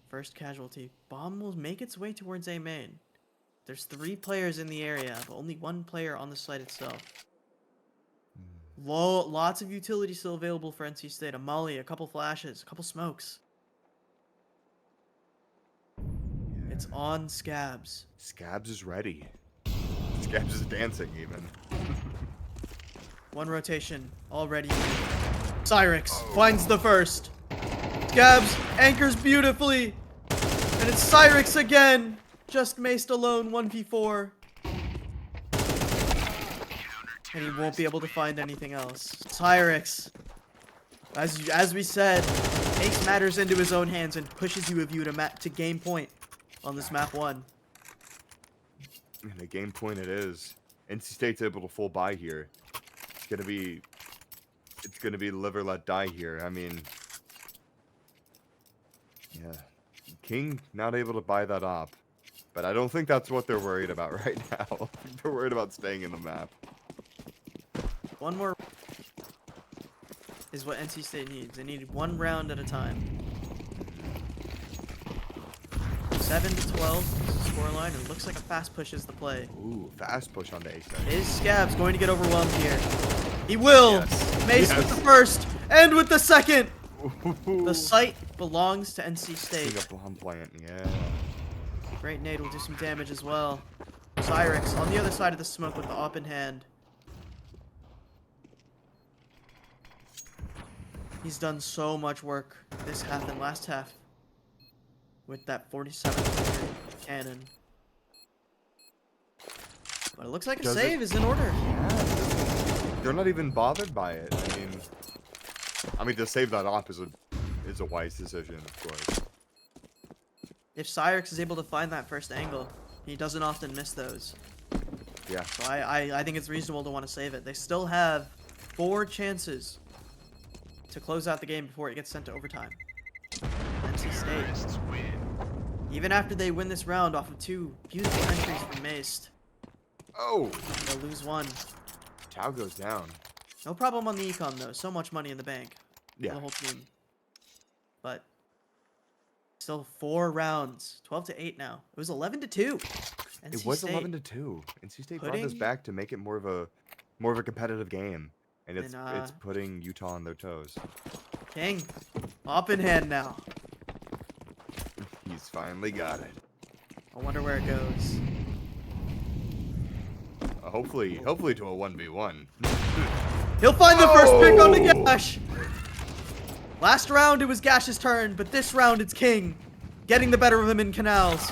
First casualty. Bomb will make its way towards A main. There's 3 players in the area, but only 1 player on the site itself. Lots of utility still available for NC State. A molly, a couple flashes, a couple smokes. Yeah. It's on Scabs. Scabs is ready. Scabs is dancing even. 1 rotation already. Cyrix finds the first. Scabs anchors beautifully. And it's Cyrix again. Just maced alone 1v4. And he won't be able to find anything else. Cyrix, as we said, takes matters into his own hands and pushes U of U to game point on this map 1. And a game point it is. NC State's able to full buy here. It's gonna be live or let die here. I mean, yeah, King not able to buy that op, but I don't think that's what they're worried about right now. They're worried about staying in the map. 1 more is what NC State needs. They need 1 round at a time. 7-12 is the scoreline, and it looks like a fast push is the play. Ooh, fast push on the A side. Is Scabs going to get overwhelmed here? He will! Yes. Mace Yes. with the first, and with the second! Ooh. The site belongs to NC Seeing State. a bomb plant, yeah. Great nade will do some damage as well. Cyrix on the other side of the smoke with the op in hand. He's done so much work this half and last half with that 47 cannon. But it looks like a Does it- save is in order. Yeah, they're not even bothered by it. I mean, to save that op is a wise decision, of course. If Cyrix is able to find that first angle, he doesn't often miss those. Yeah. So I think it's reasonable to want to save it. They still have 4 chances to close out the game before it gets sent to overtime. NC State, even after they win this round off of 2 beautiful entries from Maced, Oh! they'll lose 1. Tau goes down. No problem on the econ though. So much money in the bank for Yeah. the whole team. But still 4 rounds. 12-8 now. It was 11-2. It was 11-2. NC State brought this putting- back to make it more of a competitive game, and it's And, putting Utah on their toes. King, up in hand now. He's finally got it. I wonder where it goes. Hopefully to a 1v1. He'll find the first pick on the Gash. Last round it was Gash's turn, but this round it's King getting the better of him in canals.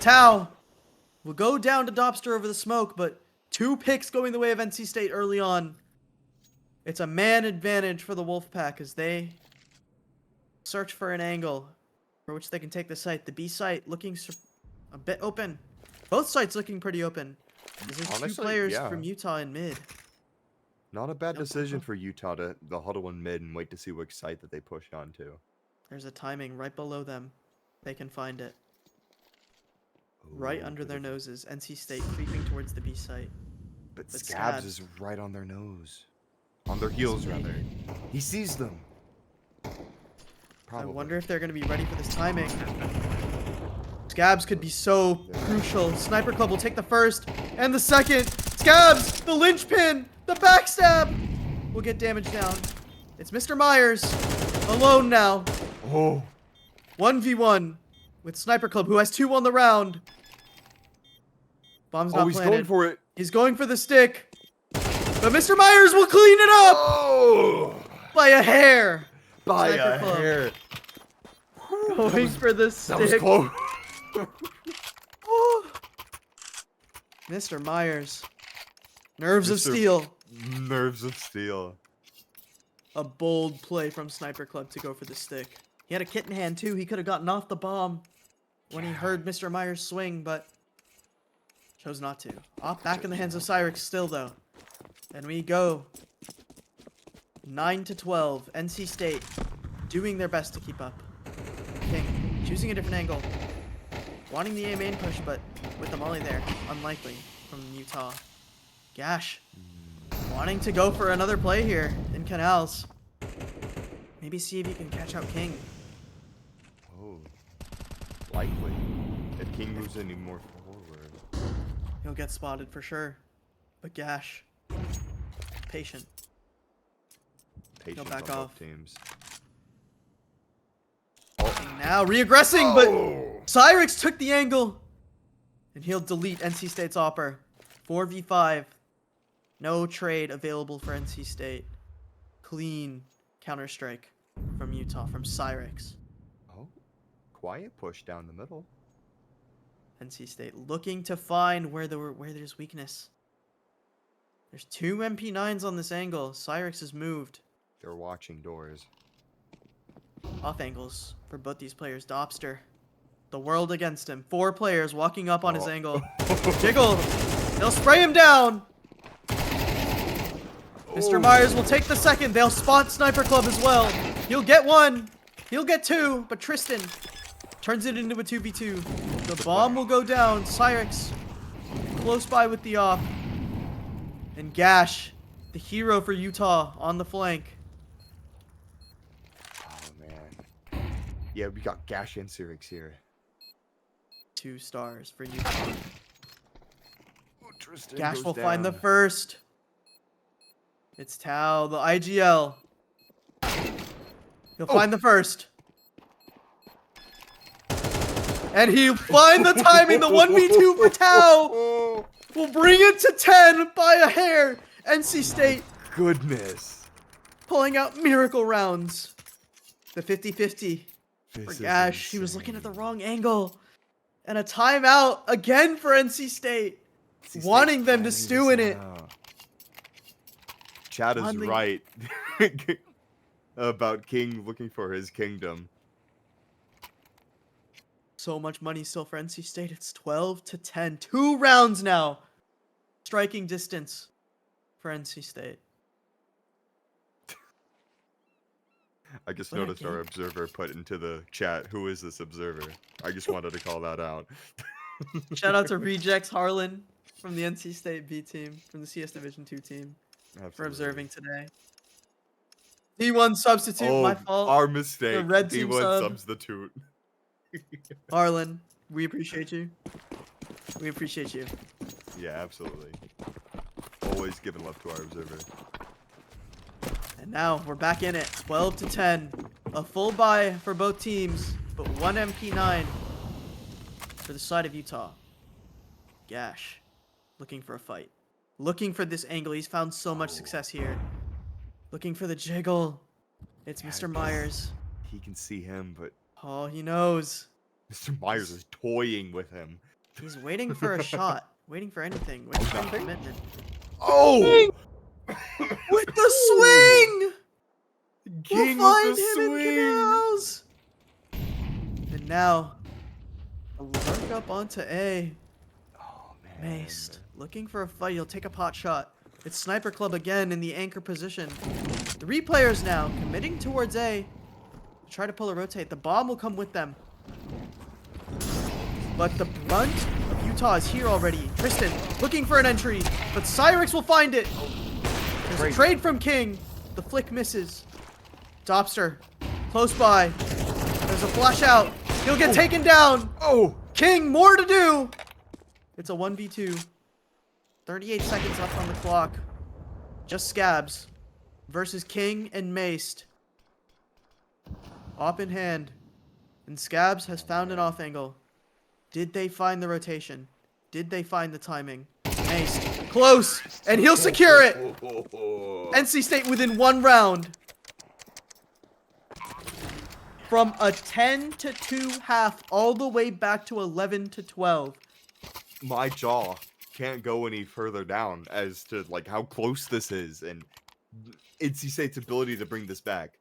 Tau will go down to Dobster over the smoke, but 2 picks going the way of NC State early on. It's a man advantage for the Wolfpack as they search for an angle for which they can take the site. The B site looking a bit open. Both sites looking pretty open. There's Honestly, 2 players yeah. from Utah in mid. Not a bad Nope. decision for Utah to the huddle in mid and wait to see which site that they push onto. There's a timing right below them. They can find it. Right Ooh, under bit their of- noses. NC State creeping towards the B site. But but Scabs Scabs- is right on their nose. On their heels, rather. He sees them. Probably. I wonder if they're going to be ready for this timing. Scabs could be so crucial. Sniper Club will take the first and the second. Scabs, the linchpin, the backstab will get damage down. It's Mr. Myers alone now. Oh. 1v1 with Sniper Club, who has 2 on the round. Bomb's not He's planted. going for it. He's going for the stick. But Mr. Myers will clean it up Oh. by a hair. By Sniper a Club. hair. Going for the That was stick. close. Mr. Myers. Nerves of Mr. steel. Nerves of steel. A bold play from Sniper Club to go for the stick. He had a kit in hand too. He could have gotten off the bomb when he heard Mr. Myers swing, but chose not to. Off back in the hands of Cyrix still though. And we go 9-12. NC State doing their best to keep up. King choosing a different angle. Wanting the A main push, but with the molly there, unlikely from Utah. Gash wanting to go for another play here in Canals. Maybe see if you can catch out King. Oh. Likely. If King moves any more forward. He'll get spotted for sure. But Gash, patient. Patience back on off. both teams. And now re-aggressing, but Oh. Cyrix took the angle. And he'll delete NC State's Opper. 4v5. No trade available for NC State. Clean counter-strike from Utah, from Cyrix. Oh. Quiet push down the middle. NC State looking to find where there's weakness. There's 2 MP9s on this angle. Cyrix has moved. They're watching doors. Off angles for both these players. Dobster. The world against him. 4 players walking up on his Oh. angle. Jiggle. They'll spray him down. Mr. Myers will take the second. They'll spot Sniper Club as well. He'll get 1. He'll get 2. But Tristan turns it into a 2v2. The bomb will go down. Cyrix close by with the op. And Gash, the hero for Utah, on the flank. Oh, man. Yeah, we got Gash and Cyrix here. 2 stars for Utah. Oh, Tristan Gash goes will find the down. first. It's Tau, the IGL. He'll find the first. And he'll find the timing. The 1v2 for Tau Oh, will bring it to 10 by a hair. NC State goodness. pulling out miracle rounds. The 50-50 for This is Gash. He was looking at the insane. wrong angle. And a timeout again for NC State. NC State's wanting them to finding stew this in it. out. Chad is Wanting- right about King looking for his kingdom. So much money still for NC State. It's 12-10. 2 rounds now. striking distance for NC State. I just What a noticed our game. observer put into the chat, who is this observer? I just wanted to call that out. Shout out to Rejects Harlan from the NC State B team, from the CS Division 2 team, for Absolutely. observing today. D1 substitute, my fault. Our The mistake. red team D1 sub. substitute. Harlan, we appreciate you. We appreciate you. Yeah, absolutely. Always giving love to our observer. And now we're back in it. 12 to 10. A full buy for both teams, but one MP9 for the side of Utah. Gash, looking for a fight. Looking for this angle. He's found so much success here. Looking for the jiggle. It's Mr. Myers. He can see him, but Oh, he knows. Mr. Myers is toying with him. He's waiting for a shot. Waiting for anything. Waiting for any commitment. Oh! With the swing! King We'll find with the him swing! in canals. And now, a lurk up onto A. Oh, man. Maced. Looking for a fight. He'll take a pot shot. It's Sniper Club again in the anchor position. 3 players now committing towards A. Try to pull a rotate. The bomb will come with them. But the brunt of Utah is here already. Tristan looking for an entry, but Cyrix will find it. There's a trade from King. The flick misses. Dobster close by. There's a flash out. He'll get taken down. Oh! King, more to do. It's a 1v2. 38 seconds left on the clock. Just Scabs versus King and Maced. Op in hand. And Scabs has found an off angle. Did they find the rotation? Did they find the timing? Maced. Close. And he'll secure it. NC State within 1 round. From a 10-2 half all the way back to 11-12. My jaw can't go any further down as to like how close this is, and NC State's ability to bring this back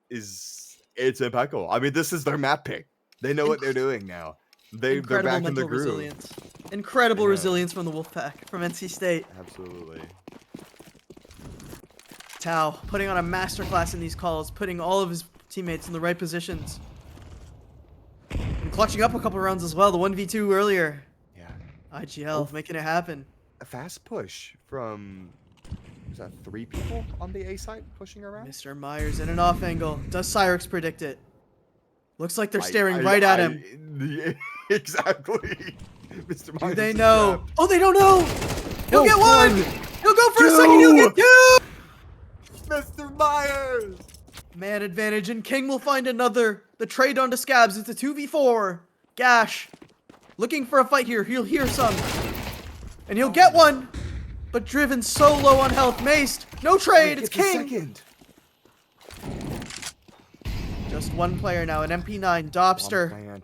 it's impeccable. I mean, this is their map pick. They know what they're doing now. They're back in the groove. Resilience. Incredible resilience from the Wolfpack, from NC State. Absolutely. Tao putting on a masterclass in these calls, putting all of his teammates in the right positions. And clutching up a couple rounds as well, the 1v2 earlier. Yeah. IGL making it happen. A fast push from, is that 3 people on the A side pushing around? Mr. Myers in an off angle. Does Cyrix predict it? Looks like they're staring right at him. Exactly. Mr. Myers. Do they know? Trapped. Oh, they don't know. He'll get 1. He'll go for a 2. second. He'll get 2. Mr. Myers. Man advantage, and King will find another. The trade onto Scabs. It's a 2v4. Gash looking for a fight here. He'll hear some. And he'll get 1. But driven so low on health. Maced. No trade. It's King. Just 1 player now. An MP9. Dobster.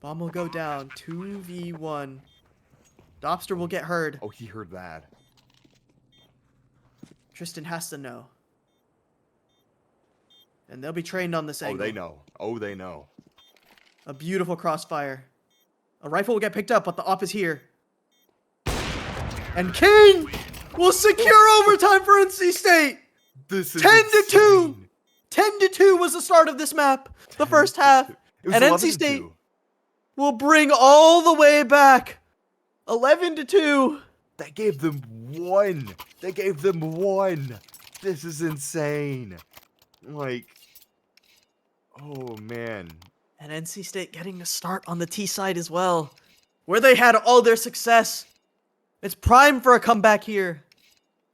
Bomb will go down. 2v1. Dobster will get heard. Oh, he heard that. Tristan has to know. And they'll be trained on this angle. Oh, they know. Oh, they know. A beautiful crossfire. A rifle will get picked up, but the op is here. And King will secure overtime for NC State. This is 10-2. 10-2 was the start of this map. The first half. And NC State will bring all the way back. 11-2. They gave them 1. They gave them 1. This is insane. Like, oh man. And NC State getting to start on the T side as well, where they had all their success. It's prime for a comeback here.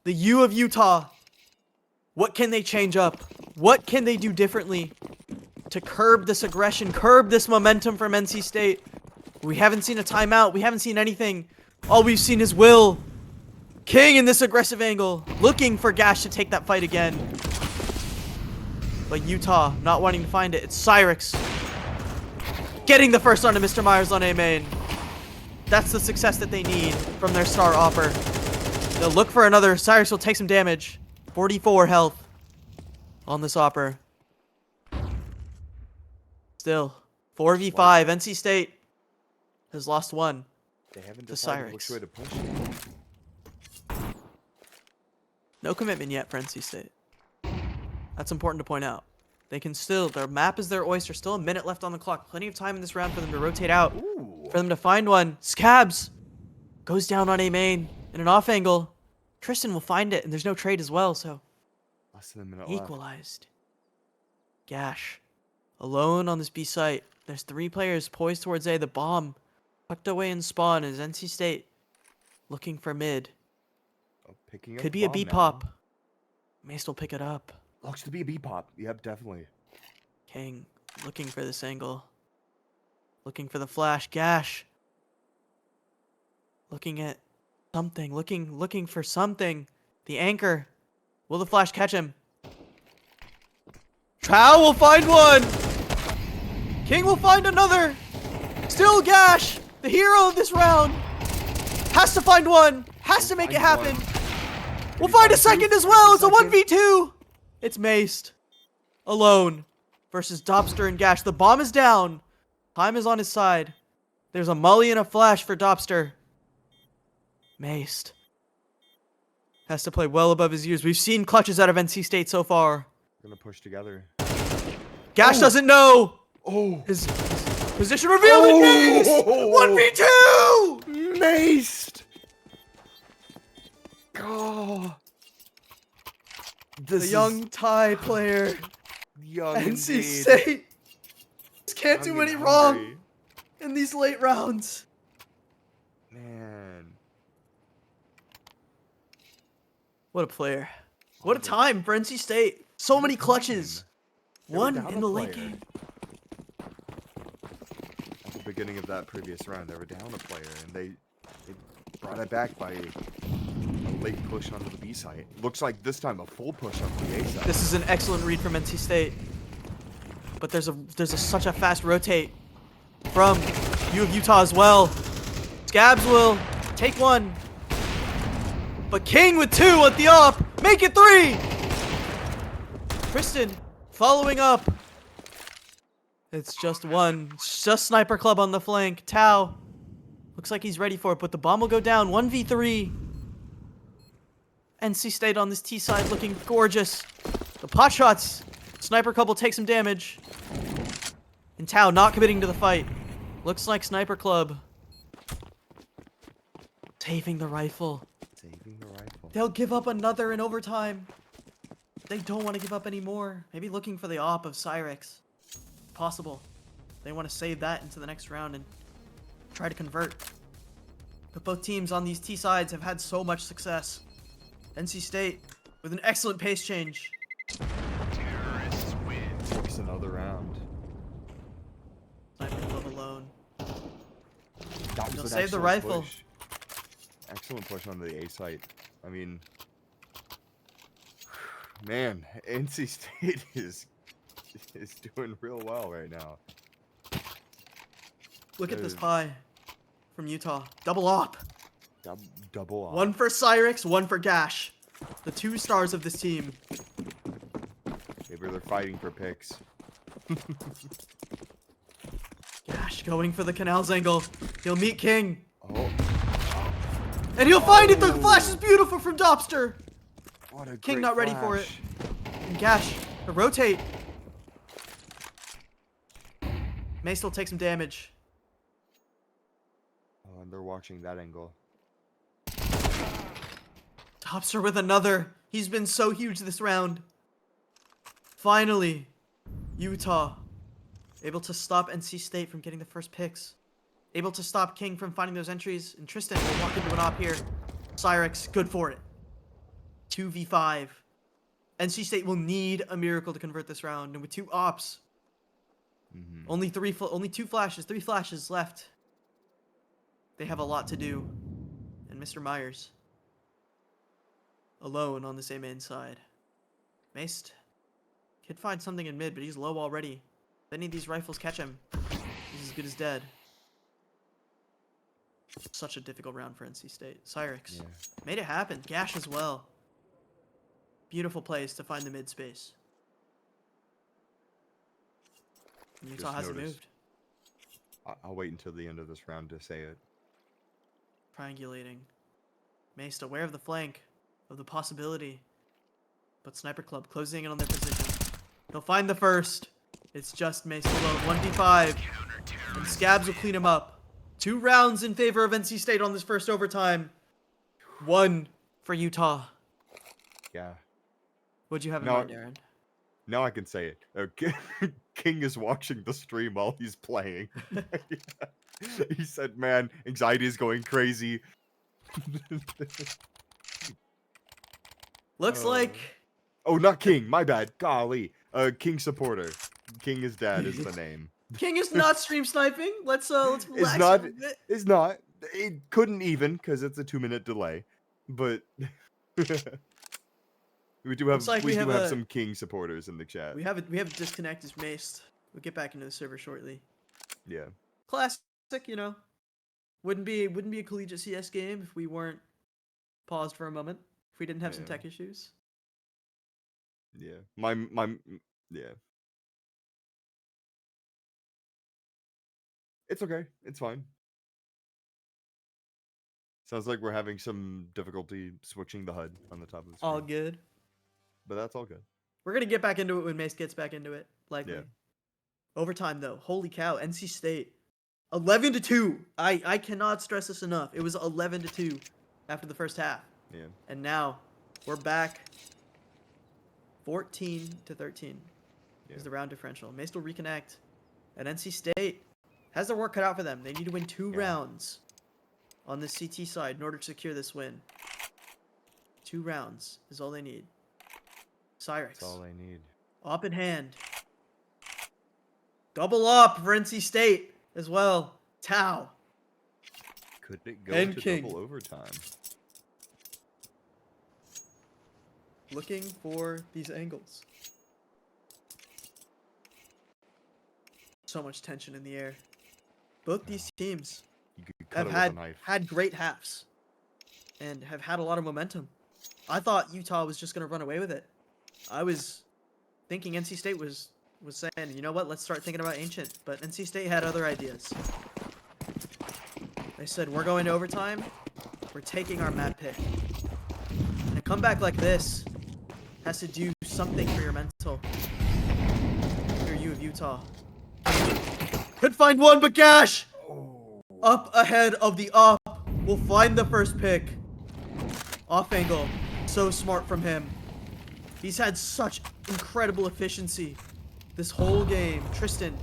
The U of Utah. What can they change up? What can they do differently to curb this aggression, curb this momentum from NC State? We haven't seen a timeout. We haven't seen anything. All we've seen is Will. King in this aggressive angle, looking for Gash to take that fight again. But Utah not wanting to find it. It's Cyrix getting the first onto Mr. Myers on A main. That's the success that they need from their star offer. They'll look for another. Cyrix will take some damage. 44 health on this offer. Still, 4v5. NC State has lost 1. They haven't to decided Cyrix. which way to push. No commitment yet for NC State. That's important to point out. They can still, their map is their oyster. Still a minute left on the clock. Plenty of time in this round for them to rotate out. Ooh. For them to find one. Scabs goes down on a main in an off angle. Tristan will find it, and there's no trade as well, so Less than a minute left. equalized. Gash alone on this B site. There's 3 players poised towards A. The bomb tucked away in spawn is NC State looking for mid. Oh, picking up Could be a bomb B now. pop. Mace will pick it up. Looks to be a B pop. Yep, definitely. King looking for this angle. Looking for the flash. Gash looking at something. Looking for something. The anchor. Will the flash catch him? Trow will find one. King will find another. Still Gash, the hero of this round, has to find one. Has to make it happen. We'll find a second as well. It's a 1v2. It's Maced. Alone versus Dobster and Gash. The bomb is down. Time is on his side. There's a mully and a flash for Dobster. Maced. Has to play well above his years. We've seen clutches out of NC State so far. Gonna push together. Gash doesn't know. Oh. His position revealed. Oh. 1v2. Maced. Oh. The young Thai player. Young NC indeed. State just can't do Young and any wrong hungry. in these late rounds. Man. What a player. What a time for NC State. So many clutches. They were One down in a the late player. game. At the beginning of that previous round, they were down a player, and they brought it back by a late push onto the B site. Looks like this time a full push onto the A site. This is an excellent read from NC State. But there's such a fast rotate from U of Utah as well. Scabs will take one. But King with 2 at the op. Make it 3. Tristan following up. It's just one. It's just Sniper Club on the flank. Tao looks like he's ready for it, but the bomb will go down. 1v3. NC State on this T side looking gorgeous. The pot shots. Sniper Club will take some damage. And Tao not committing to the fight. Looks like Sniper Club saving the rifle. Saving the rifle. They'll give up another in overtime. They don't want to give up any more. Maybe looking for the op of Cyrix. Possible. They want to save that into the next round and try to convert. But both teams on these T sides have had so much success. NC State with an excellent pace change. Takes another round. Sniper Club alone. That was They'll an save the excellent rifle. push. Excellent push on the A site. I mean, man, NC State is doing real well right now. Look at this pie from Utah. Double op. Double off. One for Cyrix, one for Gash. The 2 stars of this team. Maybe they're fighting for picks. Gash going for the canals angle. He'll meet King. Oh, And he'll find it. The flash is beautiful from Dobster. what a King great not ready for it. flash. And Gash, a rotate. Mace will take some damage. Oh, and they're watching that angle. Dobster with another. He's been so huge this round. Finally, Utah able to stop NC State from getting the first picks. Able to stop King from finding those entries. And Tristan will walk into an op here. Cyrix, good for it. 2v5. NC State will need a miracle to convert this round. And with 2 ops, only 2 flashes, 3 flashes left. They have a lot to do. And Mr. Myers, alone on this A main side. Maced could find something in mid, but he's low already. If any of these rifles catch him, he's as good as dead. Such a difficult round for NC State. Cyrix made it happen. Gash as well. Beautiful plays to find the mid space. Utah hasn't moved. I'll wait until the end of this round to say it. Triangulating. Maced aware of the flank, of the possibility. but Sniper Club closing in on their position. He'll find the first. It's just Mace alone. 1v5. And Scabs will clean him up. 2 rounds in favor of NC State on this first overtime. 1 for Utah. Yeah. What'd you have in mind, Aaron? Now I can say it. King is watching the stream while he's playing. He said, man, anxiety is going crazy. Looks like... Oh, not King. My bad. Golly. King supporter. King is dad is the name. King is not stream sniping. Let's relax It's not. It's not. It couldn't even because it's a 2-minute delay. But we do have some King supporters in the chat. We have a disconnect is maced. We'll get back into the server shortly. Yeah. Classic, you know. Wouldn't be a collegiate CS game if we weren't paused for a moment. If we didn't have some tech issues. Yeah. Yeah. It's okay. It's fine. Sounds like we're having some difficulty switching the HUD on the top of the screen. All good. But that's all good. We're going to get back into it when Mace gets back into it, likely. Yeah. Overtime, though. Holy cow. NC State. 11-2. I cannot stress this enough. It was 11-2 after the first half. Yeah. And now we're back 14-13 is the round differential. Mace will reconnect. And NC State has their work cut out for them. They need to win 2 rounds on the CT side in order to secure this win. 2 rounds is all they need. Cyrix. That's all they need. Op in hand. Double up for NC State as well. Tau. Could it go And to King. double overtime? Looking for these angles. So much tension in the air. Both these teams You could cut have it with a knife. had great halves and have had a lot of momentum. I thought Utah was just going to run away with it. I was thinking NC State was saying, you know what, let's start thinking about Ancient. But NC State had other ideas. They said, we're going to overtime. We're taking our map pick. And a comeback like this has to do something for your mental. For you of Utah. Could find one, but Gash! Up ahead of the op. Will find the first pick. Off angle. So smart from him. He's had such incredible efficiency this whole game. Tristan.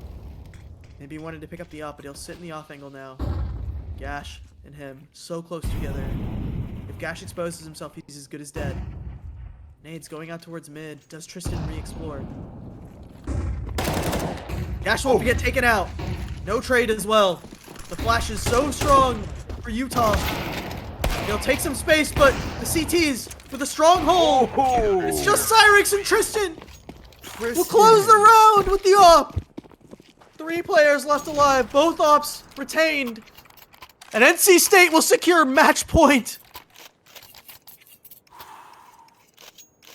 Maybe he wanted to pick up the op, but he'll sit in the off angle now. Gash and him. So close together. If Gash exposes himself, he's as good as dead. Nades going out towards mid. Does Tristan re-explore? Gash won't get taken out. No trade as well. The flash is so strong for Utah. He'll take some space, but the CTs with a strong hold. It's just Cyrix and Tristan. We'll close the round with the op. 3 players left alive. Both ops retained. And NC State will secure match point.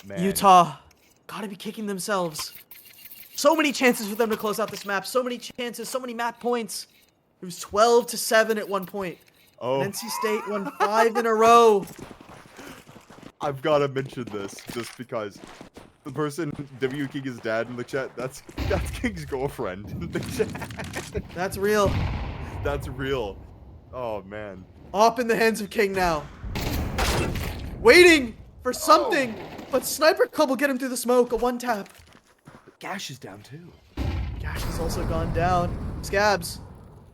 Man. Utah gotta be kicking themselves. So many chances for them to close out this map. So many chances, so many map points. It was 12-7 at one point. Oh. And NC State won 5 in a row. I've got to mention this just because the person W King is dad in the chat. That's King's girlfriend in the chat. That's real. That's real. Oh man. Op in the hands of King now. Waiting for something, but Sniper Club will get him through the smoke. A 1-tap. Gash is down too. Gash has also gone down. Scabs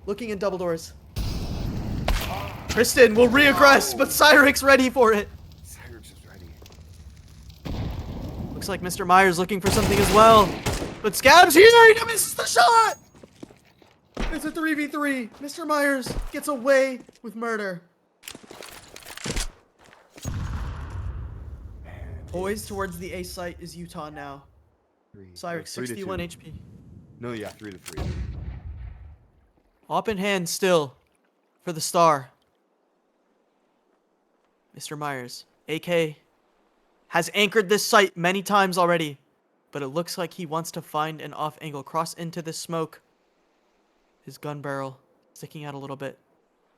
looking in double doors. Tristan will reaggress, but Cyrix ready for it. Cyrix is ready. Looks like Mr. Myers looking for something as well. But Scabs here, he misses the shot! It's a 3v3. Mr. Myers gets away with murder. Poised towards the A site is Utah now. Cyrix, 61 HP. No, yeah, 3-3. Op in hand still for the star. Mr. Myers, AK, has anchored this site many times already, but it looks like he wants to find an off angle, cross into this smoke. His gun barrel sticking out a little bit.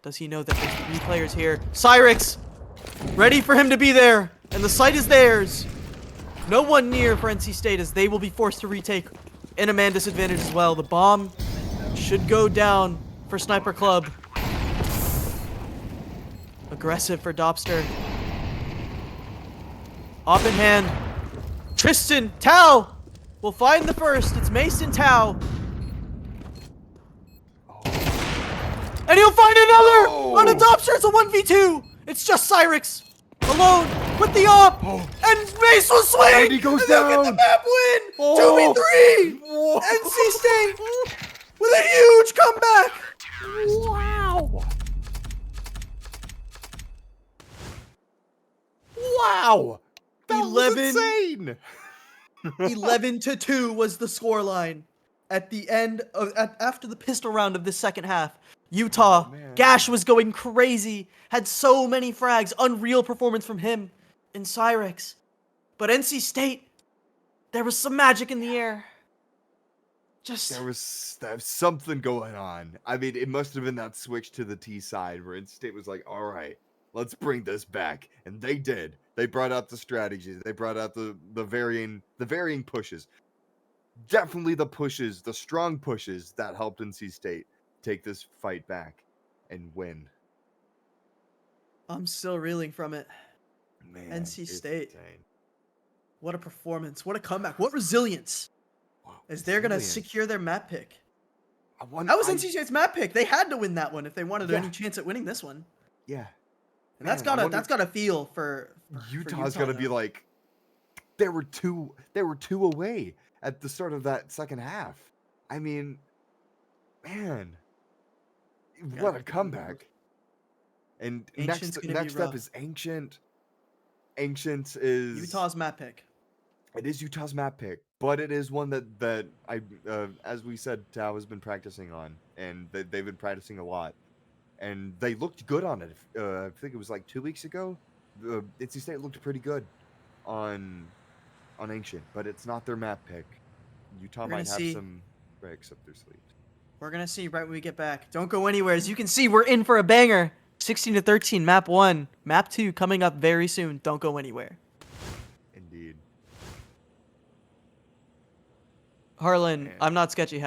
Does he know that there's 3 players here? Cyrix, ready for him to be there, and the site is theirs. No one near for NC State as they will be forced to retake in a man disadvantage as well. The bomb should go down for Sniper Club. Aggressive for Dobster. Up in hand. Tristan Tao will find the first. It's Mason Tao. And he'll find another on a Dobster. It's a 1v2. It's just Cyrix alone with the op. And Mace will swing. And he goes they'll get the down. map win. Oh. 2v3. Whoa. NC State with a huge comeback. Wow. Wow. That 11 was insane. 11-2 was the scoreline at the end of after the pistol round of this second half. Utah, Gash was going crazy, had so many frags, unreal performance from him and Cyrix. But NC State, there was some magic in the air. There was something going on. I mean, it must have been that switch to the T side where NC State was like, all right, let's bring this back. And they did. They brought out the strategies. They brought out the varying pushes. Definitely the pushes, the strong pushes that helped NC State take this fight back and win. I'm still reeling from it. Man, NC State. Insane. What a performance. What a comeback. What resilience. Wow, As they're going to secure their map pick. That was NC State's map pick. They had to win that one if they wanted any chance at winning this one. Yeah. And that's gotta feel for Utah's gonna be like, they were two away at the start of that second half. I mean, man, what a comeback! And next up is Ancient. Ancient is Utah's map pick. It is Utah's map pick, but it is one that I, as we said, Tao has been practicing on, and they've been practicing a lot. And they looked good on it. I think it was like 2 weeks ago. NC State looked pretty good on Ancient, but it's not their map pick. Utah might have some breaks up their sleeves. We're gonna see right when we get back. Don't go anywhere. As you can see, we're in for a banger. 16-13, map 1. Map 2 coming up very soon. Don't go anywhere. Indeed. Harlan, I'm not sketchy.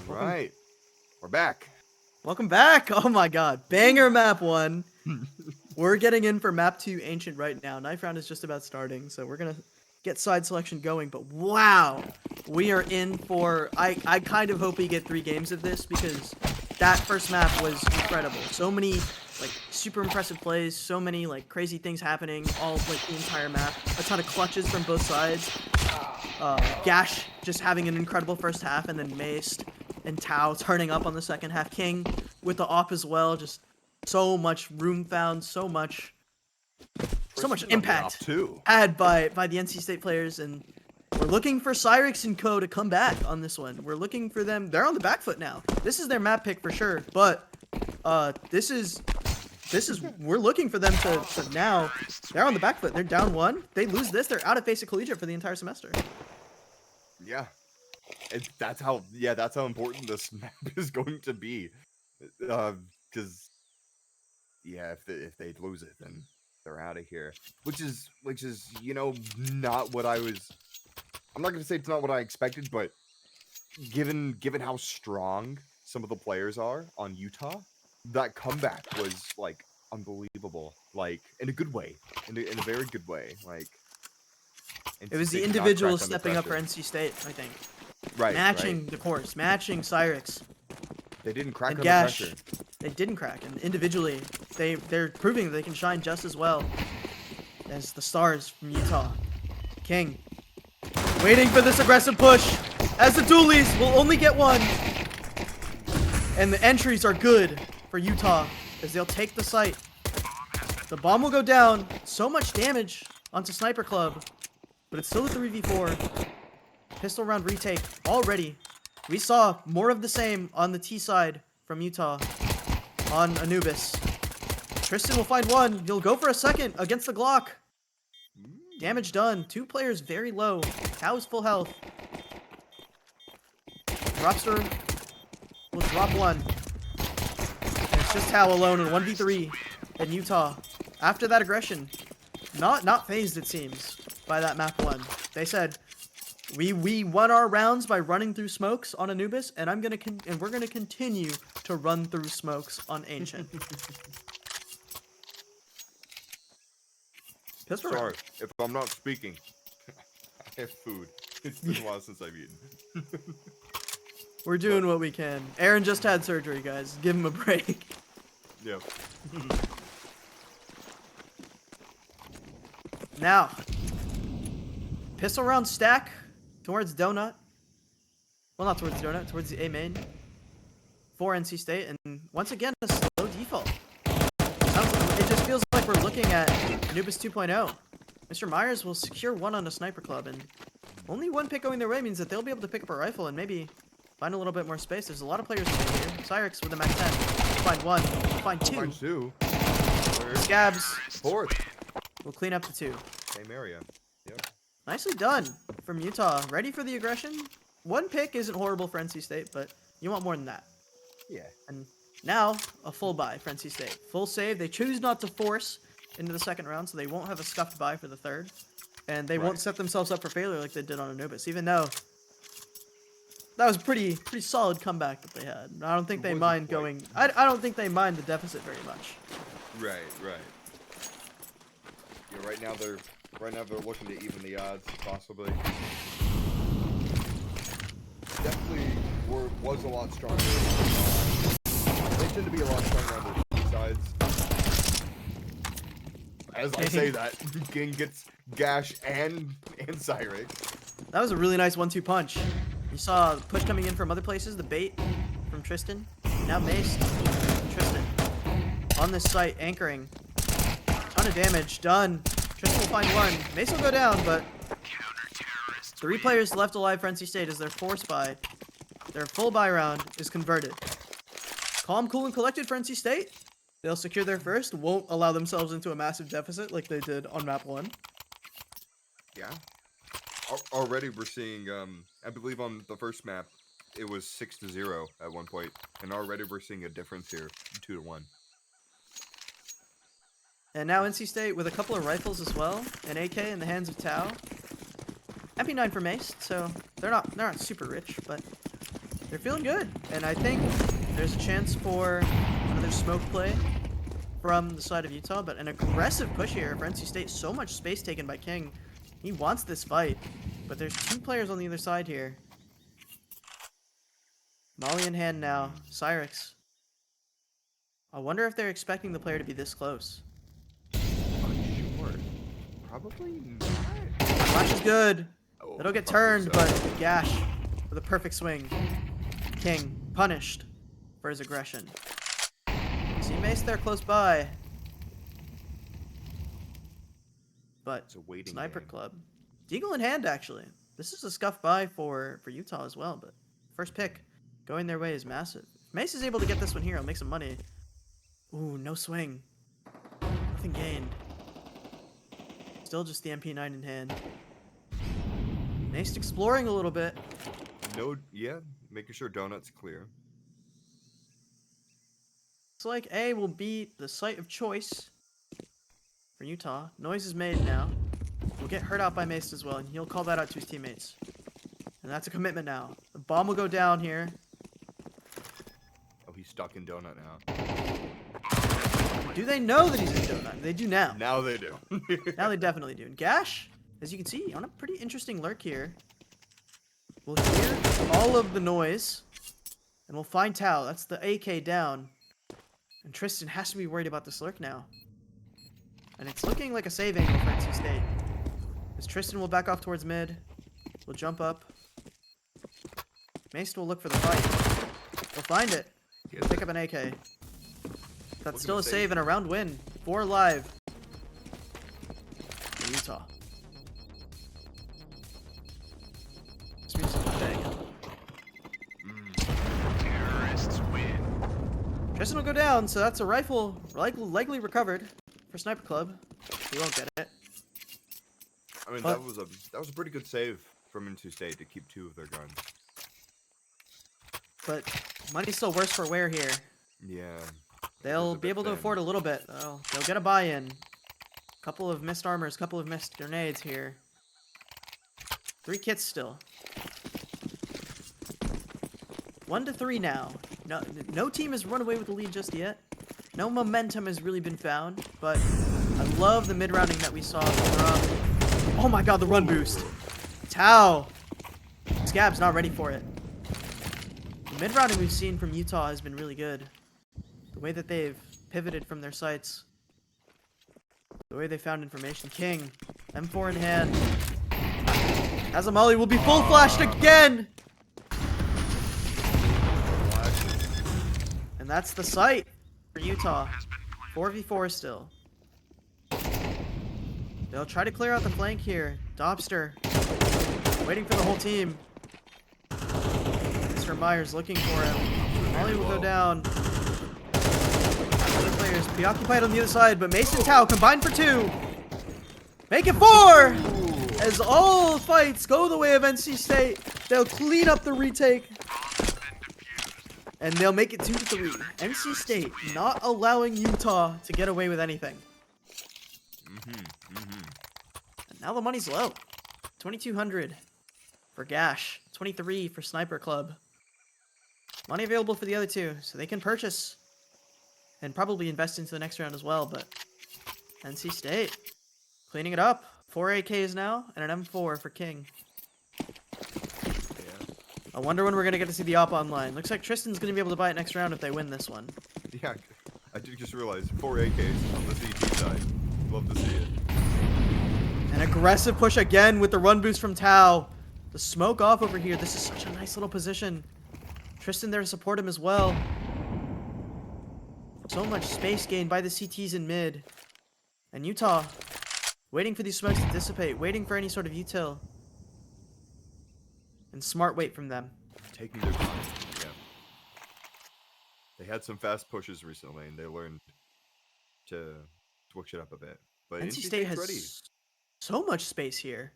Right. We're back. Welcome back. Oh my god. Banger map 1. We're getting in for map 2 Ancient right now. Knife round is just about starting, so we're going to get side selection going. But wow, we are in for... I kind of hope we get 3 games of this because that first map was incredible. So many like super impressive plays, so many like crazy things happening all like the entire map. A ton of clutches from both sides. Gash just having an incredible first half, and then Maced and Tao turning up on the second half. King with the op as well. Just so much room found, so much impact had by the NC State players, and we're looking for Cyrix and Co to come back on this one. We're looking for them. They're on the back foot now. This is their map pick for sure, but this is we're looking for them to now. They're on the back foot. They're down 1. They lose this, they're out of Faceit Collegiate for the entire semester. Yeah. That's how important this map is going to be. Because yeah, if they lose it, then they're out of here. Which is not what I was. I'm not gonna say it's not what I expected, but given how strong some of the players are on Utah, that comeback was like unbelievable. Like in a good way, in a very good way. Like it was the individuals stepping up for NC State, I think. Right. Matching the course, matching Cyrix. They didn't crack under Gash, pressure. They didn't crack, and individually, they're proving they can shine just as well as the stars from Utah. King, waiting for this aggressive push, as the dualies will only get 1. And the entries are good for Utah, as they'll take the site. The bomb will go down, so much damage onto Sniper Club, but it's still a 3v4. Pistol round retake already. We saw more of the same on the T side from Utah on Anubis. Tristan will find 1. He'll go for a second against the Glock. Damage done. 2 players very low. Tao's full health. Dropster will drop 1. And it's just Tao alone in 1v3 in Utah. After that aggression, not phased it seems by that map 1. They said, we won our rounds by running through smokes on Anubis, and we're gonna continue to run through smokes on Ancient. Sorry if I'm not speaking. I have food. It's been a while since I've eaten. We're doing what we can. Aaron just had surgery, guys. Give him a break. Yep. Now, pistol round stack towards Donut. Well, not towards Donut, towards the A main for NC State, and once again a slow default. It just feels like we're looking at Anubis 2.0. Mr. Myers will secure 1 on a Sniper Club, and only 1 pick going their way means that they'll be able to pick up a rifle and maybe find a little bit more space. There's a lot of players in here. Cyrix with a max 10. Find 1. Find 2. Find 2. Scabs. 4th. We'll clean up the 2. Same area. Yep. Nicely done from Utah. Ready for the aggression. 1 pick isn't horrible for NC State, but you want more than that. Yeah. And now, a full buy for NC State. Full save. They choose not to force into the second round, so they won't have a stuffed buy for the third. And they won't set themselves up for failure like they did on Anubis, even though that was pretty solid comeback that they had. I don't think they mind going... I don't think they mind the deficit very much. Right. Yeah, right now they're looking to even the odds, possibly. Definitely was a lot stronger. They tend to be a lot stronger on the sides. As I say that, King gets Gash and Cyrix. That was a really nice 1-2 punch. You saw push coming in from other places, the bait from Tristan. Now Mace. Tristan. On this site, anchoring. Ton of damage. Done. Tristan will find 1. Mace will go down, but 3 players left alive for NC State as their force buy. Their full buy round is converted. Calm, cool, and collected for NC State. They'll secure their first, won't allow themselves into a massive deficit like they did on map 1. Yeah. Already we're seeing, I believe on the first map, it was 6-0 at one point, and already we're seeing a difference here, 2-1. And now NC State with a couple of rifles as well, an AK in the hands of Tao. MP9 for Mace, so they're not super rich, but they're feeling good. And I think there's a chance for another smoke play from the side of Utah, but an aggressive push here for NC State. So much space taken by King. He wants this fight, but there's 2 players on the other side here. Molly in hand now. Cyrix. I wonder if they're expecting the player to be this close. Unsure. Probably not. Flash is good. Oh, It'll get probably turned, so. but Gash with a perfect swing. King punished for his aggression. See Mace there close by. But It's a waiting Sniper game. Club. Deagle in hand, actually. This is a scuff by for Utah as well, but first pick going their way is massive. If Mace is able to get this one here, he'll make some money. Ooh, no swing. Nothing gained. Still just the MP9 in hand. Mace exploring a little bit. No, yeah, making sure Donut's clear. Looks like A will be the site of choice for Utah. Noise is made now. Will get hurt out by Mace as well, and he'll call that out to his teammates. And that's a commitment now. The bomb will go down here. Oh, he's stuck in Donut now. Do they know that he's in Donut? They do now. Now they do. Now they definitely do. And Gash, as you can see, on a pretty interesting lurk here. We'll hear all of the noise, and we'll find Tao. That's the AK down. And Tristan has to be worried about this lurk now. And it's looking like a save angle for NC State. As Tristan will back off towards mid. We'll jump up. Mace will look for the fight. We'll find it. We'll pick up an AK. That's still a save and a round win. 4 alive. For Utah. This music's banging. Terrorists win. Tristan will go down, so that's a rifle likely recovered for Sniper Club. He won't get it. I mean, But- that was a pretty good save from NC State to keep 2 of their guns. But money's still worse for wear here. Yeah. They'll It is a be bit able to thin. afford a little bit. They'll get a buy-in. Couple of missed armors, couple of missed grenades here. 3 kits still. 1-3 now. No team has run away with the lead just yet. No momentum has really been found, but I love the mid-rounding that we saw from... Oh my god, the run boost. Tao. Scab's not ready for it. The mid-rounding we've seen from Utah has been really good. The way that they've pivoted from their sights. The way they found information. King. M4 in hand. As a molly will be full flashed again! And that's the sight for Utah. 4v4 still. They'll try to clear out the flank here. Dobster. Waiting for the whole team. Mr. Myers looking for him. Molly will go down. Other players preoccupied on the other side, but Mason Tao combined for 2. Make it 4! As all fights go the way of NC State, they'll clean up the retake. And they'll make it 2-3. NC State not allowing Utah to get away with anything. And now the money's low. 2,200 for Gash. 23 for Sniper Club. Money available for the other 2, so they can purchase. And probably invest into the next round as well, but NC State cleaning it up. 4 AKs now, and an M4 for King. I wonder when we're going to get to see the op online. Looks like Tristan's going to be able to buy it next round if they win this one. Yeah, I did just realize 4 AKs on the CT side. Love to see it. An aggressive push again with the run boost from Tao. The smoke off over here. This is such a nice little position. Tristan there to support him as well. So much space gained by the CTs in mid. And Utah waiting for these smokes to dissipate. Waiting for any sort of util. And smart wait from them. Taking their time. Yeah. They had some fast pushes recently, and they learned to switch it up a bit. But NC State has ready. so much space here.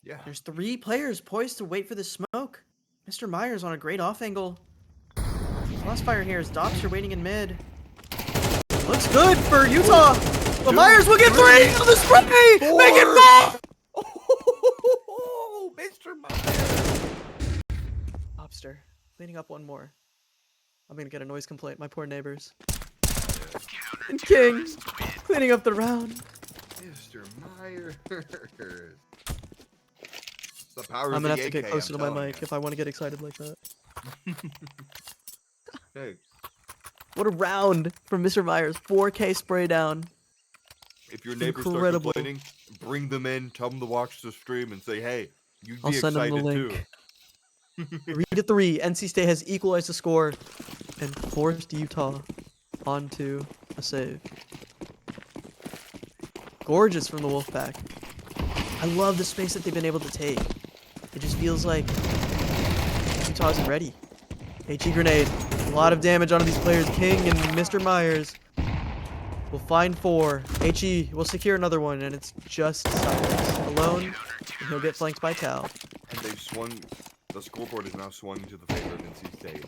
Yeah. There's 3 players poised to wait for the smoke. Mr. Myers on a great off angle. Crossfire here is Dobster waiting in mid. Looks good for Utah. But Myers will get 3 on the spray. Make it 4. Oh, Mr. Myers. Dobster. Cleaning up one more. I'm gonna get a noise complaint. My poor neighbors. And King cleaning up the round. Mr. Myers. The power I'm of gonna the have to get AK, closer I'm to my telling mic ya. if I want to get excited like that. Hey, What a round from Mr. Myers. 4K spray down. if your neighbors start Incredible. complaining, bring them in, tell them to watch the stream, and say, hey, you'd I'll be send them the excited link. too. 3-3. NC State has equalized the score and forced Utah onto a save. Gorgeous from the Wolfpack. I love the space that they've been able to take. It just feels like Utah isn't ready. HE grenade. A lot of damage onto these players. King and Mr. Myers will find 4. HE will secure another one, and it's just Cyrus alone, and he'll get flanked by Tao. And they've swung. The scoreboard is now swung to the favor of NC State.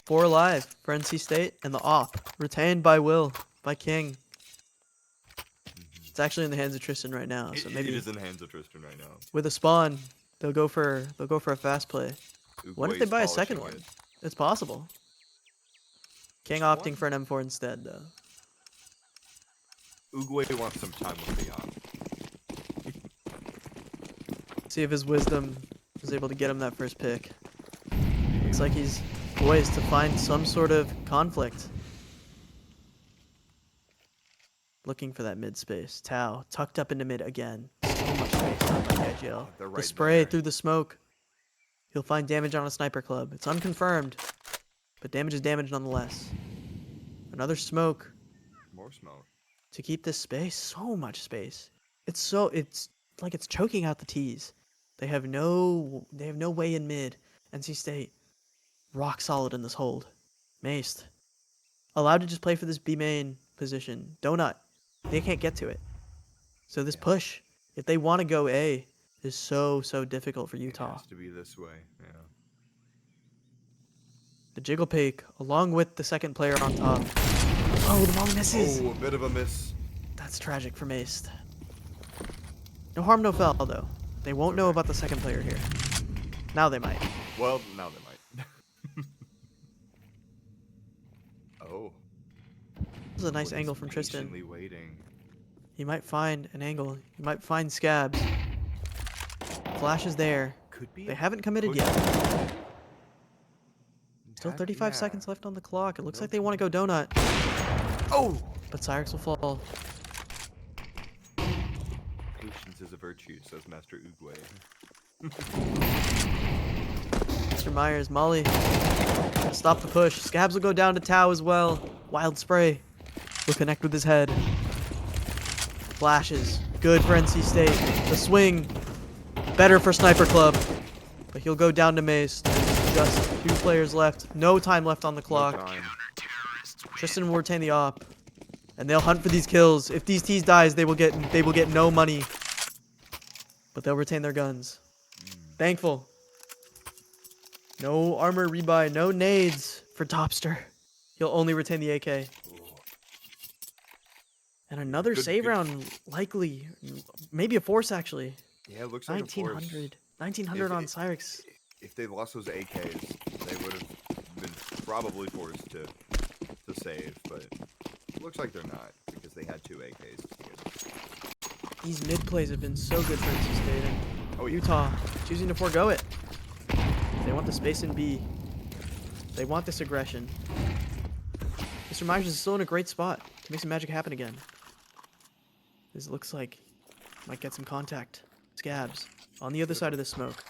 4 alive for NC State, and the op retained by Will, by King. It's actually in the hands of Tristan right now, so It maybe is in the hands of Tristan right now. with a spawn, they'll go for a fast play. What if they Uguay's buy a second polishing one? It's possible. King Just opting one? for an M4 instead, though. Uguay wants some time with the op. See if his wisdom is able to get him that first pick. Looks like he's poised to find some sort of conflict. Looking for that mid space. Tao tucked up into mid again. So much space on the IGL. They're The right spray there. through the smoke. He'll find damage on a sniper club. It's unconfirmed, but damage is damage nonetheless. Another smoke More smoke. to keep this space. So much space. It's like it's choking out the T's. They have no way in mid. NC State rock solid in this hold. Maced. Allowed to just play for this B main position. Donut. They can't get to it. So this push, if they want to go A, is so difficult for It Utah. has to be this way. Yeah. The jiggle peek, along with the second player on top. Oh, the ball misses. Oh, a bit of a miss. That's tragic for Maced. No harm, no foul, though. They won't know about the second player here. Now they might. Well, now they might. Oh. This is a nice Uguay angle is from Tristan. patiently waiting. He might find an angle. He might find Scabs. Flash is there. Could be. They a haven't committed push. yet. Still That- 35 yeah. seconds left on the clock. It looks like they want to go donut. Oh! But Cyrix will fall. Patience is a virtue, says Master Uguay. Mr. Myers, Molly. Stop the push. Scabs will go down to Tao as well. Wild spray. Will connect with his head. Flashes. Good for NC State. The swing. Better for Sniper Club. But he'll go down to Mace. There's just 2 players left. No time left on the No clock. time. Tristan will retain the op. And they'll hunt for these kills. If these T's dies, they will get no money. But they'll retain their guns. Thankful. No armor rebuy, no nades for Topster. He'll only retain the AK. And another Good- save good. round, likely. Maybe a force, actually. Yeah, it looks like a force. 1900. 1900 on Cyrix. If they lost those AKs, they would have been probably forced to save, but it looks like they're not because they had 2 AKs. These mid plays have been so good for NC State. And Oh, yeah. Utah choosing to forego it. They want the space in B. They want this aggression. Mr. Myers is still in a great spot to make some magic happen again. This looks like might get some contact. Scabs on the other side of the smoke.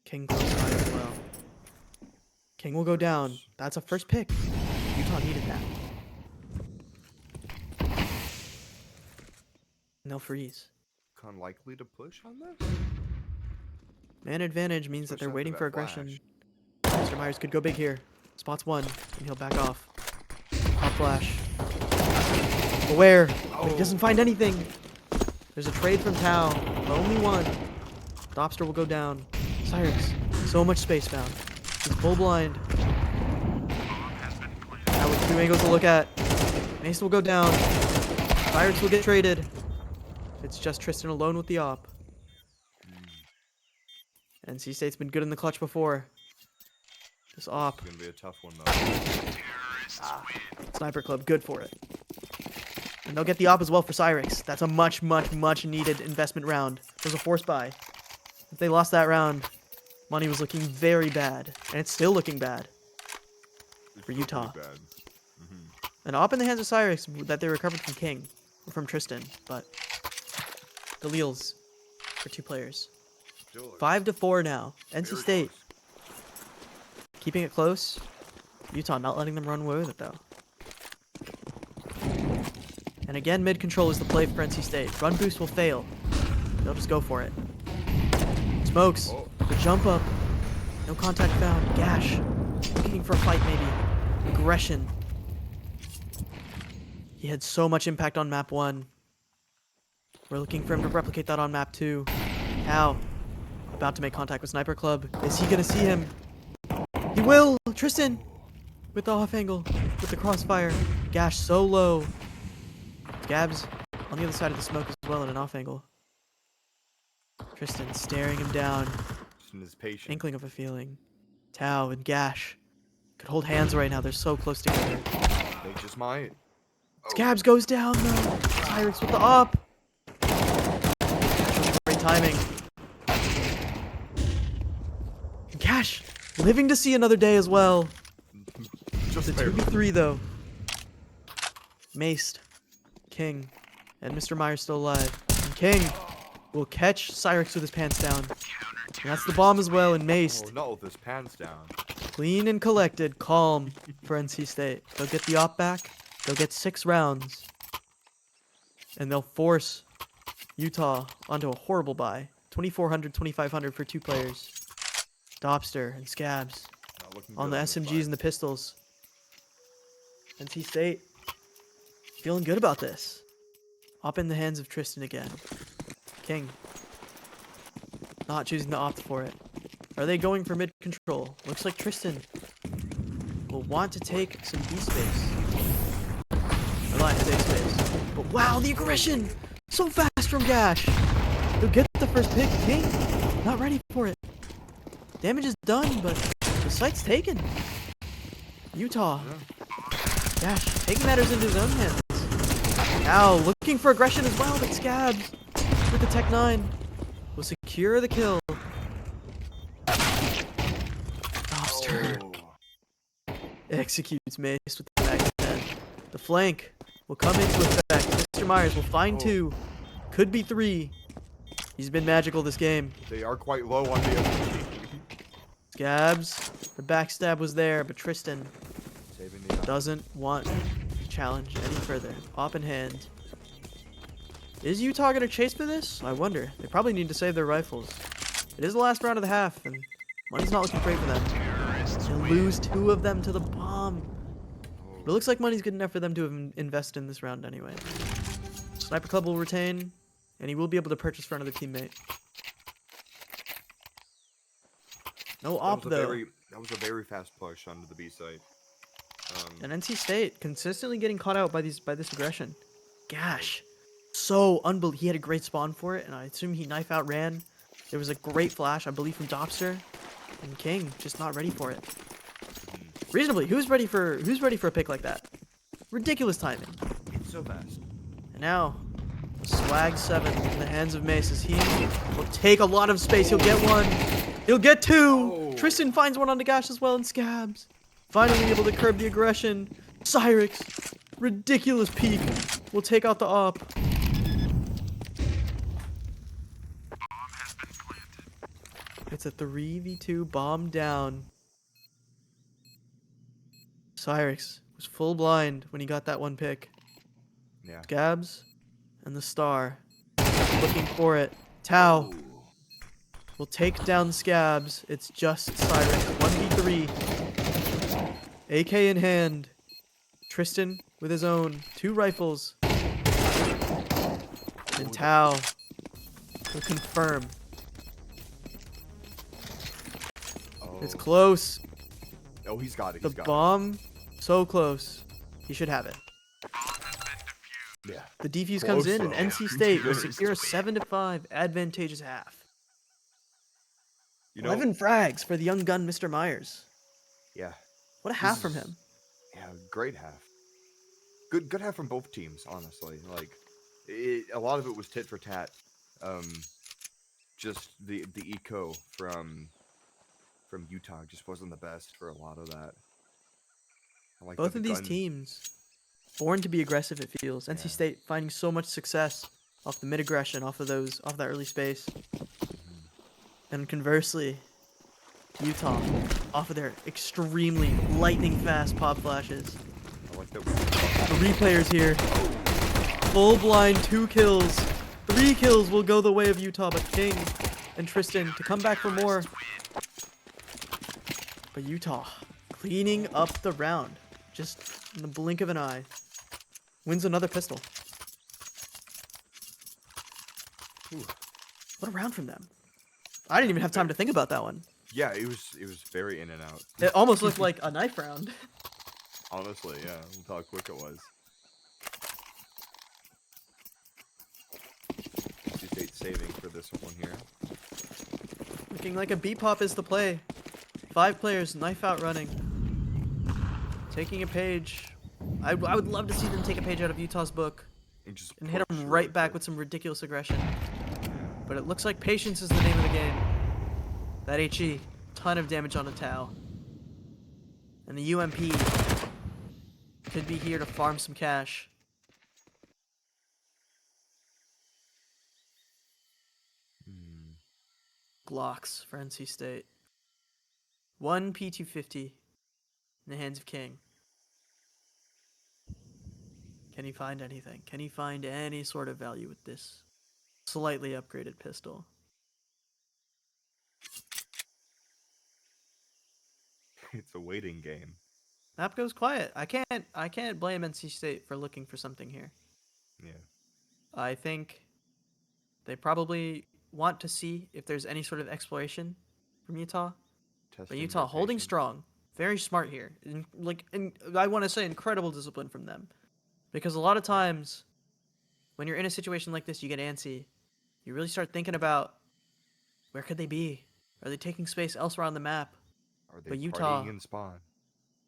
King close by as well. King will go down. That's a first pick. Utah needed that. And they'll freeze. Unlikely to push on this? Man advantage means that Especially they're after waiting that for aggression. flash. Mr. Myers could go big here. Spots 1, and he'll back off. Pop flash. Aware, but he doesn't find anything. There's a trade from Tao, but only 1. Dobster will go down. Cyrix, so much space found. He's full blind. Now with 2 angles to look at. Mason will go down. Cyrix will get traded. It's just Tristan alone with the op. NC State's been good in the clutch before. This op. It's gonna be a tough one though. Sniper Club, good for it. And they'll get the op as well for Cyrix. That's a much, much, much needed investment round. It was a force buy. If they lost that round, money was looking very bad. And it's still looking bad for Utah. Bad. An op in the hands of Cyrix that they recovered from King. Or from Tristan, but Daleals for 2 players. 5-4 now. NC State keeping it close. Utah not letting them run away with it though. And again, mid control is the play for NC State. Run boost will fail. They'll just go for it. Smokes. Oh. The jump up. No contact found. Gash. Looking for a fight maybe. Aggression. He had so much impact on map 1. We're looking for him to replicate that on map 2. How? About to make contact with Sniper Club. Is he gonna see him? He will! Tristan! With the off angle. With the crossfire. Gash so low. Gabs on the other side of the smoke as well in an off angle. Tristan staring him down. His patience. Inkling of a feeling. Tao and Gash could hold hands right now. They're so close together. They just might. Scabs goes down though. Cyrix with the op. Great timing. Gash living to see another day as well. Just It's a 2v3 though. Maced. King. And Mr. Myers still alive. And King will catch Cyrix with his pants down. And that's the bomb as well, and maced. Oh, not with his pants down. Clean and collected. Calm for NC State. They'll get the op back. They'll get 6 rounds. And they'll force Utah onto a horrible buy. 2,400, 2,500 for 2 players. Dobster and Scabs Not looking on good the this SMGs fight. and the pistols. NC State feeling good about this. Op in the hands of Tristan again. King not choosing to opt for it. Are they going for mid control? Looks like Tristan will want to take some B space. Or Lion's A space. But wow, the aggression! So fast from Gash! They'll get the first pick. King not ready for it. Damage is done, but the site's taken. Utah. Gash taking matters into his own hands. Now looking for aggression as well, but Scabs with the Tech 9 will secure the kill. Dobster executes Mace with the back 10. The flank will come into effect. Mr. Myers will find 2. Could be 3. He's been magical this game. They are quite low on the SMG. Scabs. The backstab was there, but Tristan Saving the doesn't want to challenge any further. Op in hand. Is Utah going to chase for this? I wonder. They probably need to save their rifles. It is the last round of the half, and money's not looking great for them. They'll lose 2 of them to the bomb. But it looks like money's good enough for them to invest in this round anyway. Sniper Club will retain, and he will be able to purchase for another teammate. No op, though. That was a very fast push onto the B site. And NC State consistently getting caught out by this aggression. Gosh, so unbelievable. He had a great spawn for it, and I assume he knife outran. There was a great flash, I believe, from Dobster, and King just not ready for it. Reasonably, who's ready for a pick like that? Ridiculous timing. So fast. And now, Swag 7 in the hands of Mace as he will take a lot of space. He'll get 1. He'll get 2. Oh. Tristan finds 1 on the Gash as well, and Scabs finally able to curb the aggression. Cyrix, ridiculous peak, will take out the op. It's a 3v2 bomb down. Cyrix was full blind when he got that 1 pick. Yeah. Scabs and the star looking for it. Tao will take down Scabs. It's just Cyrix. 1v3. AK in hand. Tristan with his own 2 rifles. And Tao will confirm. It's close. Oh, he's got it. The He's got bomb, so close. He should have it. it. Yeah. The defuse comes in, and Close, NC though. State will Very secure a close. 7-5 advantageous half. You know, 11 frags for the young gun, Mr. Myers. yeah, What a this half from is- him. Yeah, great half. Good half from both teams, honestly. Like, a lot of it was tit for tat. Just the eco from Utah just wasn't the best for a lot of that. I like Both the of these gun. teams, born to be aggressive, it feels. NC Yeah. State finding so much success off the mid aggression, off that early space. Mhm. And conversely, Utah, off of their extremely lightning fast pop flashes. I like that. 3 players here. Full blind 2 kills. 3 kills will go the way of Utah, but King and Tristan to come back for more. But Utah cleaning up the round. Just in the blink of an eye. Wins another pistol. Ooh. What a round from them. I didn't even have time to think about that one. Yeah, it was very in and out. It almost looked like a knife round. Honestly, yeah, with how quick it was. NC State saving for this one here. Looking like a B-pop is the play. 5 players, knife out running. Taking a page. I would love to see them take a page out of Utah's book And just and hit push them right back through. with some ridiculous aggression. But it looks like patience is the name of the game. That HE, ton of damage on a Tau. And the UMP could be here to farm some cash. Hmm. Glocks for NC State. 1 P250 in the hands of King. Can he find anything? Can he find any sort of value with this slightly upgraded pistol? It's a waiting game. Map goes quiet. I can't blame NC State for looking for something here. Yeah. I think they probably want to see if there's any sort of exploration from Utah. But Testing Utah their holding patience. strong. Very smart here. I want to say incredible discipline from them. Because a lot of times when you're in a situation like this, you get antsy. You really start thinking about where could they be? Are they taking space elsewhere on the map? Are they But Utah, partying in spawn?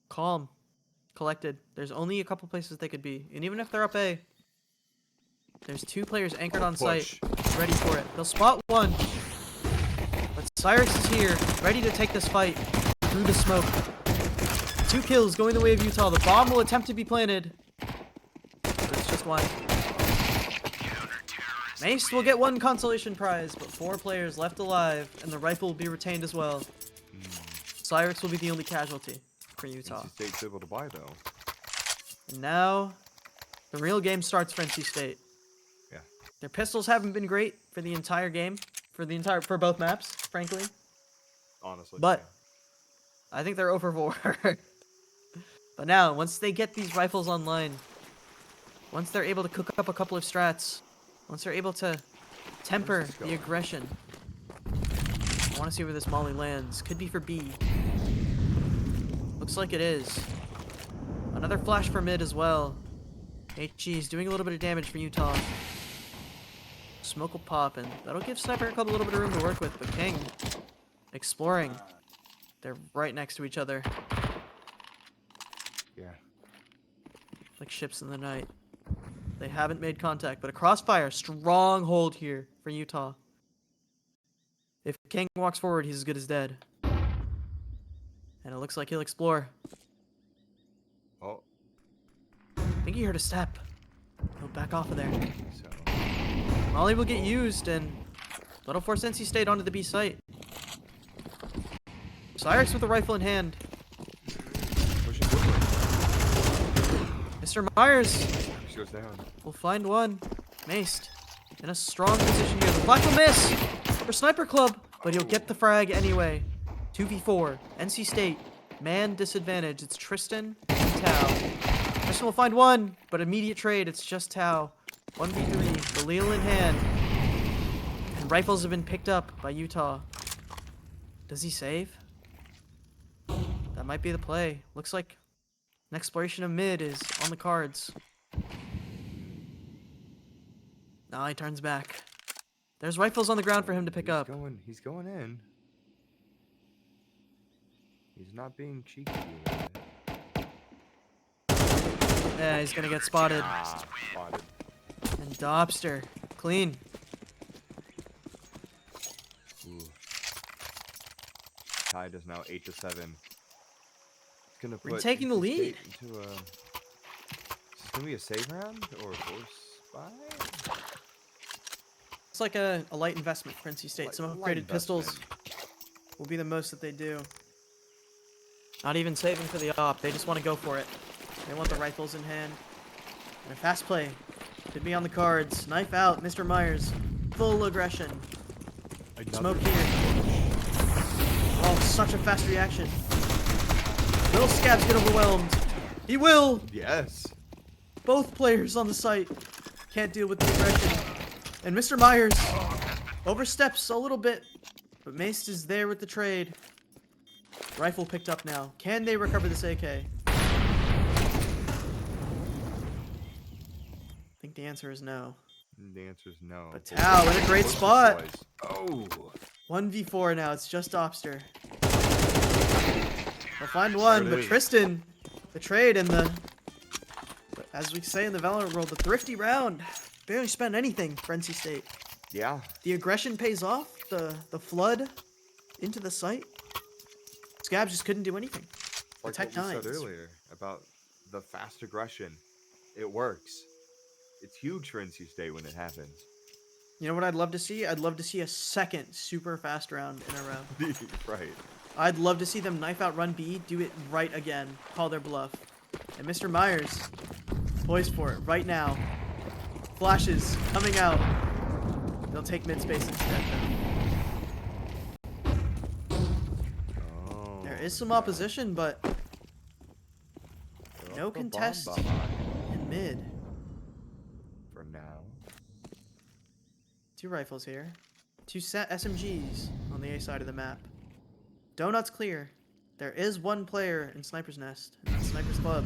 calm, collected. There's only a couple places they could be. And even if they're up A, there's 2 players anchored on site, Push. ready for it. They'll spot one. But Cyrix is here, ready to take this fight through the smoke. 2 kills going the way of Utah. The bomb will attempt to be planted. But it's just one. Mace will get 1 consolation prize, but 4 players left alive, and the rifle will be retained as well. Cyrix will be the only casualty for Utah. NC State's able to buy though. And now, the real game starts for NC State. Yeah. Their pistols haven't been great for the entire game, for both maps, frankly. Honestly. But yeah. I think they're over 4. But now, once they get these rifles online, once they're able to cook up a couple of strats, once they're able to temper Where's this the going? aggression, I want to see where this molly lands. Could be for B. Looks like it is. Another flash for mid as well. HG's doing a little bit of damage for Utah. Smoke will pop, and that'll give Sniper a little bit of room to work with, but King exploring. They're right next to each other, Yeah. like ships in the night. They haven't made contact, but a crossfire, strong hold here for Utah. If King walks forward, he's as good as dead. And it looks like he'll explore. Oh. I think he heard a step. He'll back off of there. So. Molly will get used, and that'll force NC State onto the B site. Cyrix with a rifle in hand. Pushing quickly. Mr. Myers She goes down. will find one. Maced. In a strong position here. The flash will miss for Sniper Club, but he'll get the frag anyway. 2v4. NC State. Man disadvantage. It's Tristan and Tau. Tristan will find one, but immediate trade. It's just Tau. 1v3. The Leel in hand. And rifles have been picked up by Utah. Does he save? That might be the play. Looks like an exploration of mid is on the cards. Now he turns back. There's rifles on the ground for him to pick up. He's going in. He's not being cheeky. About it. Yeah, he's gonna get spotted. Spotted. And Dobster, clean. Ooh. Tide is now 8-7. It's gonna put We're taking the NC lead. State into a. Is this gonna be a save round or a force buy? It's like a light investment for NC State. Some Light upgraded pistols investment. will be the most that they do. Not even saving for the op. They just want to go for it. They want the rifles in hand. And a fast play. Could be on the cards. Knife out, Mr. Myers. Full aggression. Smoke here. Oh, such a fast reaction. Will Scabs get overwhelmed? He will! Yes. Both players on the site can't deal with the aggression. And Mr. Myers oversteps a little bit, but Mace is there with the trade. Rifle picked up now. Can they recover this AK? I think the answer is no. The answer is no. But Tao in a great spot. Oh. 1v4 now. It's just Obster. They'll find one, but is. Tristan, the trade and the, as we say in the Valorant world, the thrifty round. Barely spent anything for NC State. Yeah. The aggression pays off. The flood into the site. Scabs just couldn't do anything. Like Tech what we said Nines. earlier about the fast aggression. It works. It's huge for NC State when it happens. You know what I'd love to see? I'd love to see a second super fast round in a row. Right. I'd love to see them knife out run B, do it right again, call their bluff. And Mr. Myers, poised for it right now. Flashes coming out. They'll take mid space instead though. Oh, There is some yeah. opposition, but Throw no up a bomb contest behind in mid. For now. 2 rifles here. 2 SMGs on the A side of the map. Donut's clear. There is one player in Sniper's Nest. And that's Sniper's Club.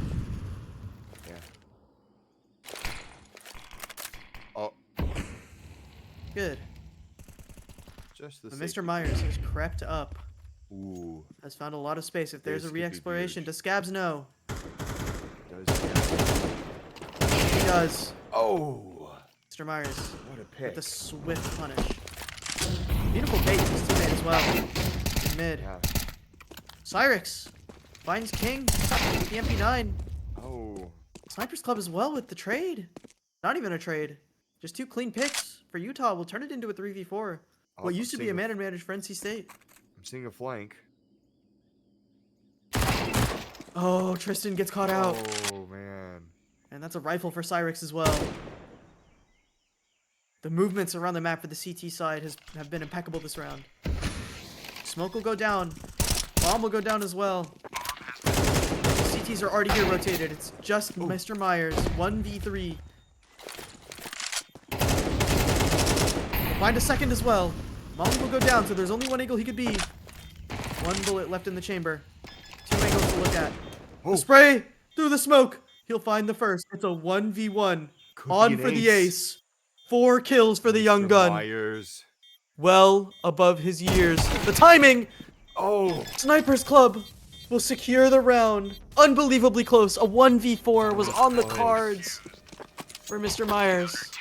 Yeah. Oh, Good. just the But safety Mr. Myers has crept up. first. Ooh. Has found a lot of space. If there's This a could be re-exploration, huge. does Scabs know? Does He does. Oh, Mr. Myers what a pick. with a swift punish. Beautiful bait from his teammate as well. In mid. Yeah. Cyrix finds King with the MP9. Oh. Sniper's Club as well with the trade. Not even a trade. Just 2 clean picks for Utah. We'll turn it into a 3v4. What used to be a man advantage for NC State. I'm seeing a flank. Oh, Tristan gets caught out. Oh man. And that's a rifle for Cyrix as well. The movements around the map for the CT side have been impeccable this round. Smoke will go down. Bomb will go down as well. The CTs are already here rotated. It's just Mr. Myers. 1v3. We'll find a second as well. Molly will go down, so there's only one angle he could be. 1 bullet left in the chamber. 2 angles to look at. Oh. The spray through the smoke. He'll find the first. It's a 1v1. Could On be for an the ace. 4 kills for the young Mr. gun. Myers. Well above his years. The timing! Oh. Sniper's Club will secure the round. Unbelievably close. A 1v4 was on the cards for Mr. Myers.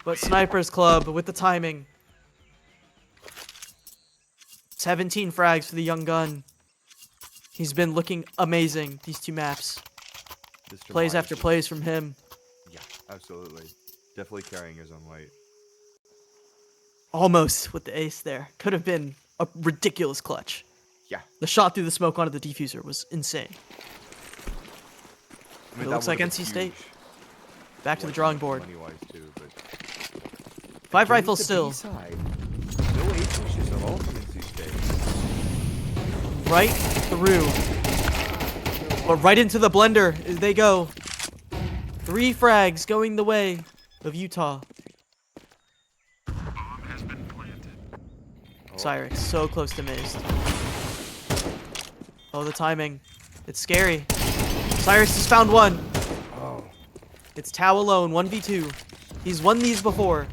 But Sniper's Club with the timing. 17 frags for the young gun. He's been looking amazing these 2 maps. Mr. Plays Myers after is- plays from him. Yeah, absolutely. Definitely carrying his own weight. Almost with the ace there. Could have been a ridiculous clutch. Yeah. The shot through the smoke onto the diffuser was insane. I It that looks like would've been NC State. huge. Back to the drawing board. Money-wise too, but 5 Against rifles the still. B-side. No ace wishes at all from NC State. Right through. But right into the blender they go. 3 frags going the way of Utah. Cyrix, so close to mazed. Oh, the timing. It's scary. Cyrix has found one. Oh. It's Tao alone, 1v2. He's won these before.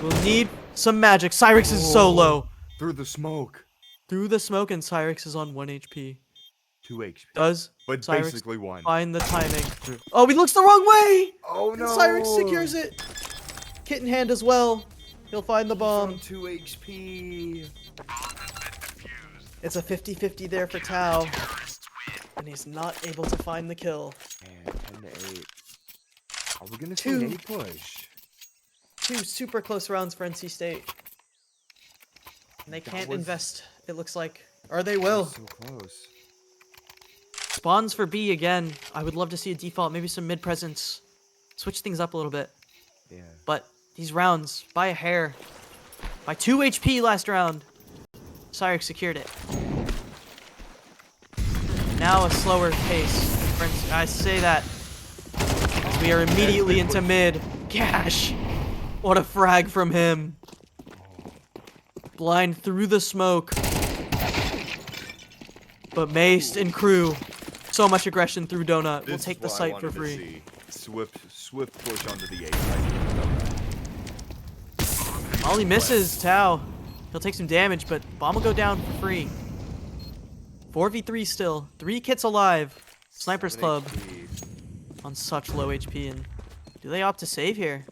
We'll need some magic. Cyrix is so low. Through the smoke. through the smoke, and Cyrix is on 1 HP. 2 HP. Does But Cyrix basically 1. find the timing? Oh, he looks the wrong way! Oh And no! Cyrix secures it. Kit in hand as well. He'll find the From bomb. 2 HP. It's a 50-50 there for Tao. And he's not able to find the kill. Man, 10 to 8. Are we gonna see Two. an 8 push? 2 super close rounds for NC State. And they That can't was- invest, it looks like. Or they That will. was so close. Spawns for B again. I would love to see a default, maybe some mid presence. Switch things up a little bit. Yeah. But these rounds, by a hair. By 2 HP last round. Cyrix secured it. Now a slower pace. I say that as we are immediately into mid. Gash! What a frag from him. Blind through the smoke. But Maced and crew. So much aggression through Donut. We'll This take is the what I site for wanted to free. see. Swift push onto the 8 side. Molly misses Tao. He'll take some damage, but bomb will go down for free. 4v3 still. 3 kits alive. Sniper's 7 Club HP. on such low HP. And do they opt to save here?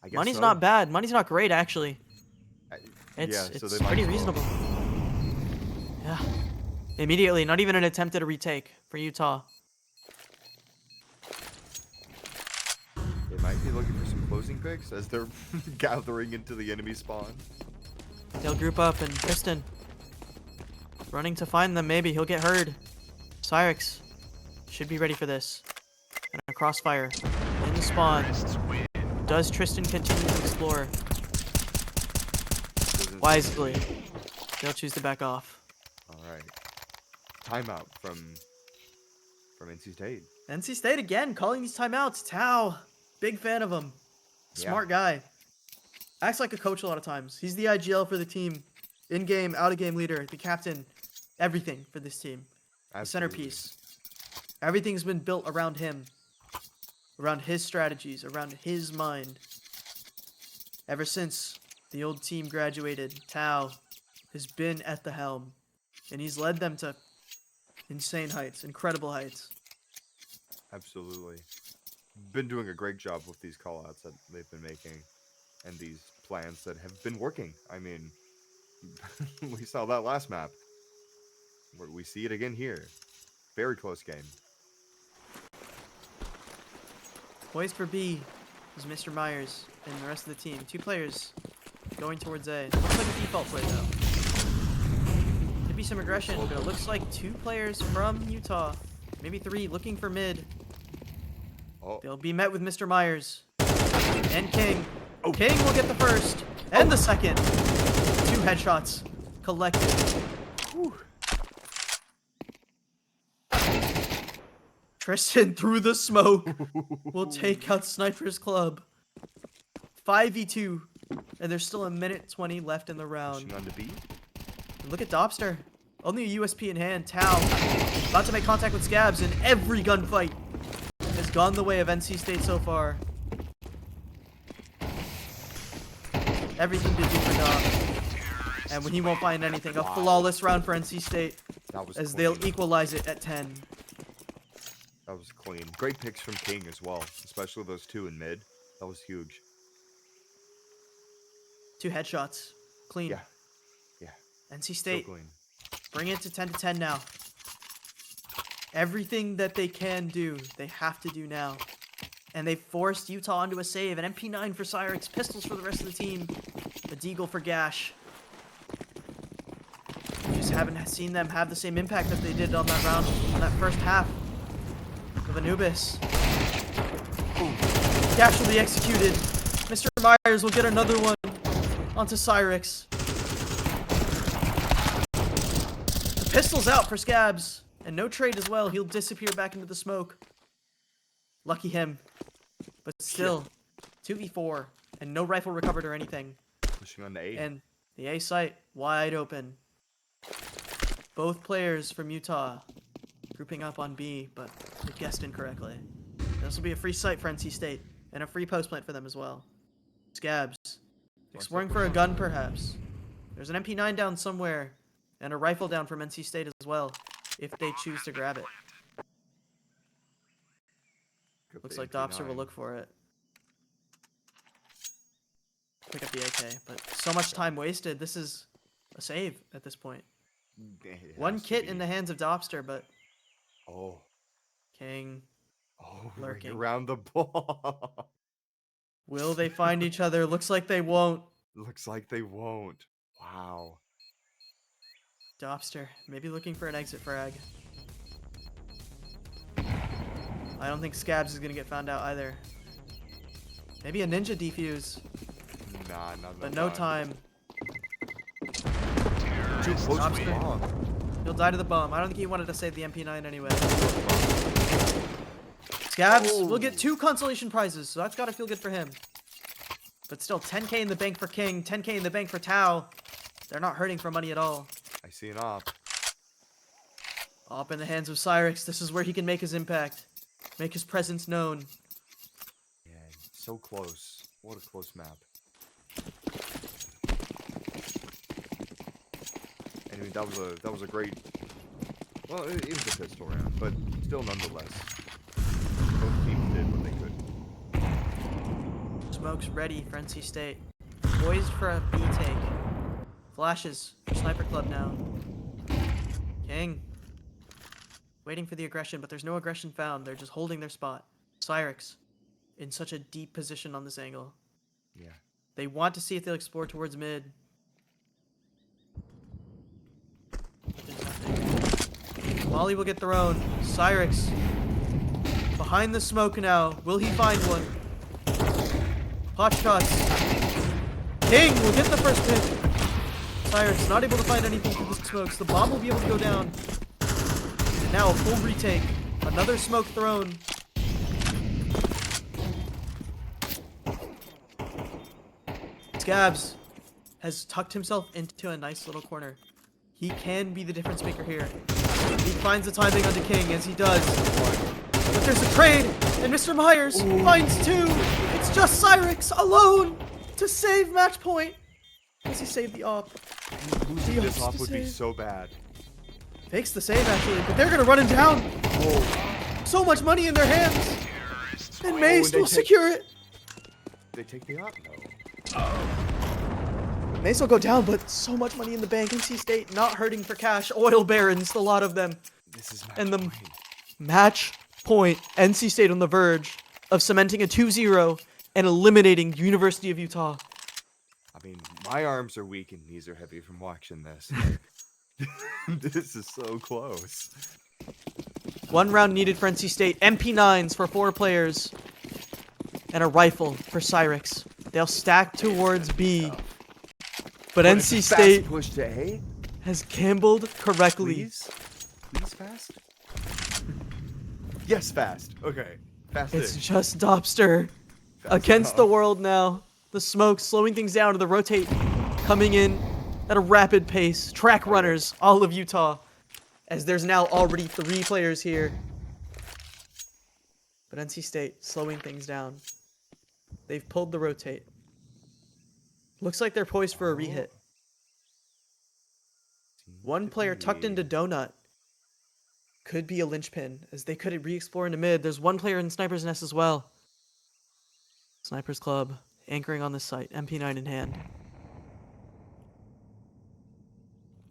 I guess Money's so. not bad. Money's not great, actually. I- It's, yeah, so it's they might pretty as well. reasonable. Yeah. Immediately, not even an attempt at a retake for Utah. They might be looking for some closing picks as they're gathering into the enemy spawn. They'll group up, and Tristan running to find them. Maybe he'll get heard. Cyrix should be ready for this. And a crossfire in the spawn. Does Tristan continue to explore? Doesn't Wisely, they'll choose to back off. All right. Timeout from NC State. NC State again calling these timeouts. Tao, big fan of him. Smart guy. Acts like a coach a lot of times. He's the IGL for the team. In-game, out-of-game leader, the captain. Everything for this team. The Absolutely. centerpiece. Everything's been built around him. Around his strategies, around his mind. Ever since the old team graduated, Tao has been at the helm. And he's led them to insane heights, incredible heights. Absolutely. Been doing a great job with these callouts that they've been making and these plans that have been working. I mean, we saw that last map. We see it again here. Very close game. Poised for B is Mr. Myers and the rest of the team. 2 players going towards A. Looks like a default play though. Could be some aggression, but it looks like 2 players from Utah, maybe 3, looking for mid. Oh, They'll be met with Mr. Myers and King. King will get the first and the second. 2 headshots collected. whew. Tristan through the smoke will take out Sniper's Club. 5v2, and there's still a minute 20 left in the round. Pushing on to B. Look at Dobster. Only a USP in hand. Tao about to make contact with Scabs, and every gunfight has gone the way of NC State so far. Everything to do for Dob. And when he won't find anything, a flawless round for NC State That was as clean. they'll equalize it at 10. That was clean. Great picks from King as well, especially those 2 in mid. That was huge. 2 headshots. Clean. Yeah. Yeah. NC So State, clean. bring it to 10 to 10 now. Everything that they can do, they have to do now. And they forced Utah onto a save. An MP9 for Cyrix, pistols for the rest of the team. A deagle for Gash. Just haven't seen them have the same impact that they did on that round, on that first half of Anubis. Gash will be executed. Mr. Myers will get another one onto Cyrix. The pistol's out for Scabs. And no trade as well. He'll disappear back into the smoke. Lucky him. But still, 2v4. And no rifle recovered or anything. Pushing on to A. And the A site wide open. Both players from Utah grouping up on B, but they guessed incorrectly. This will be a free site for NC State. And a free post plant for them as well. Scabs. Exploring for a gun, perhaps. There's an MP9 down somewhere. And a rifle down from NC State as well, if they choose to grab it. Got Looks the like Dobster will MP9. look for it. Pick up the AK, but so much time wasted. This is a save at this point. It One has to kit in be. the hands of Dobster, but Oh. King. Oh, Lurking. right around the ball. Will they find each other? Looks like they won't. Looks like they won't. Wow. Dobster, maybe looking for an exit frag. I don't think Scabs is going to get found out either. Maybe a ninja defuse, Nah, not but no time. time. Too close to the Dobster. bomb. He'll die to the bomb. I don't think he wanted to save the MP9 anyway. Scabs will get 2 consolation prizes, so that's got to feel good for him. But still, 10k in the bank for King, 10k in the bank for Tao. They're not hurting for money at all. I see an op. Op in the hands of Cyrix. This is where he can make his impact. Make his presence known. Yeah, so close. What a close map. Anyway, that was a great. Well, it was a pistol round, but still nonetheless, both teams did what they could. Smoke's ready for NC State. Poised for a B take. Flashes for Sniper Club now. King. Waiting for the aggression, but there's no aggression found. They're just holding their spot. Cyrix in such a deep position on this angle. Yeah. They want to see if they'll explore towards mid. But there's nothing. Molly will get thrown. Cyrix behind the smoke now. Will he find one? Hotchkiss. King will get the first pick. Cyrix not able to find anything through the smokes. The bomb will be able to go down. And now a full retake. Another smoke thrown. Scabs has tucked himself into a nice little corner. He can be the difference maker here. He finds the timing onto King, as he does. But there's a trade, and Mr. Myers finds 2. It's just Cyrix alone to save match point. Does he save the op? Losing The this op's off to would be save. so bad. Fakes the save actually, but they're gonna run him down. So much money in their hands, and Mace they will take- secure it. They take the op? No. Mace will go down, but so much money in the bank. NC State not hurting for cash. Oil barons, a lot of them. This is match And the point. match point. NC State on the verge of cementing a 2-0 and eliminating University of Utah. I mean, my arms are weak and knees are heavy from watching this. This is so close. 1 round needed for NC State. MP9s for 4 players. And a rifle for Cyrix. They'll stack towards B. But NC Fast State push to A. has gambled correctly. Please, please fast. Yes, fast. Okay, fast. It's just Dobster Fast against the enough. world now. The smoke slowing things down to the rotate coming in at a rapid pace. Track runners, all of Utah. As there's now already 3 players here. But NC State slowing things down. They've pulled the rotate. Looks like they're poised for a rehit. One player tucked into Donut. Could be a linchpin, as they could re-explore into mid. There's one player in Sniper's Nest as well. Sniper's Club, anchoring on this site, MP9 in hand.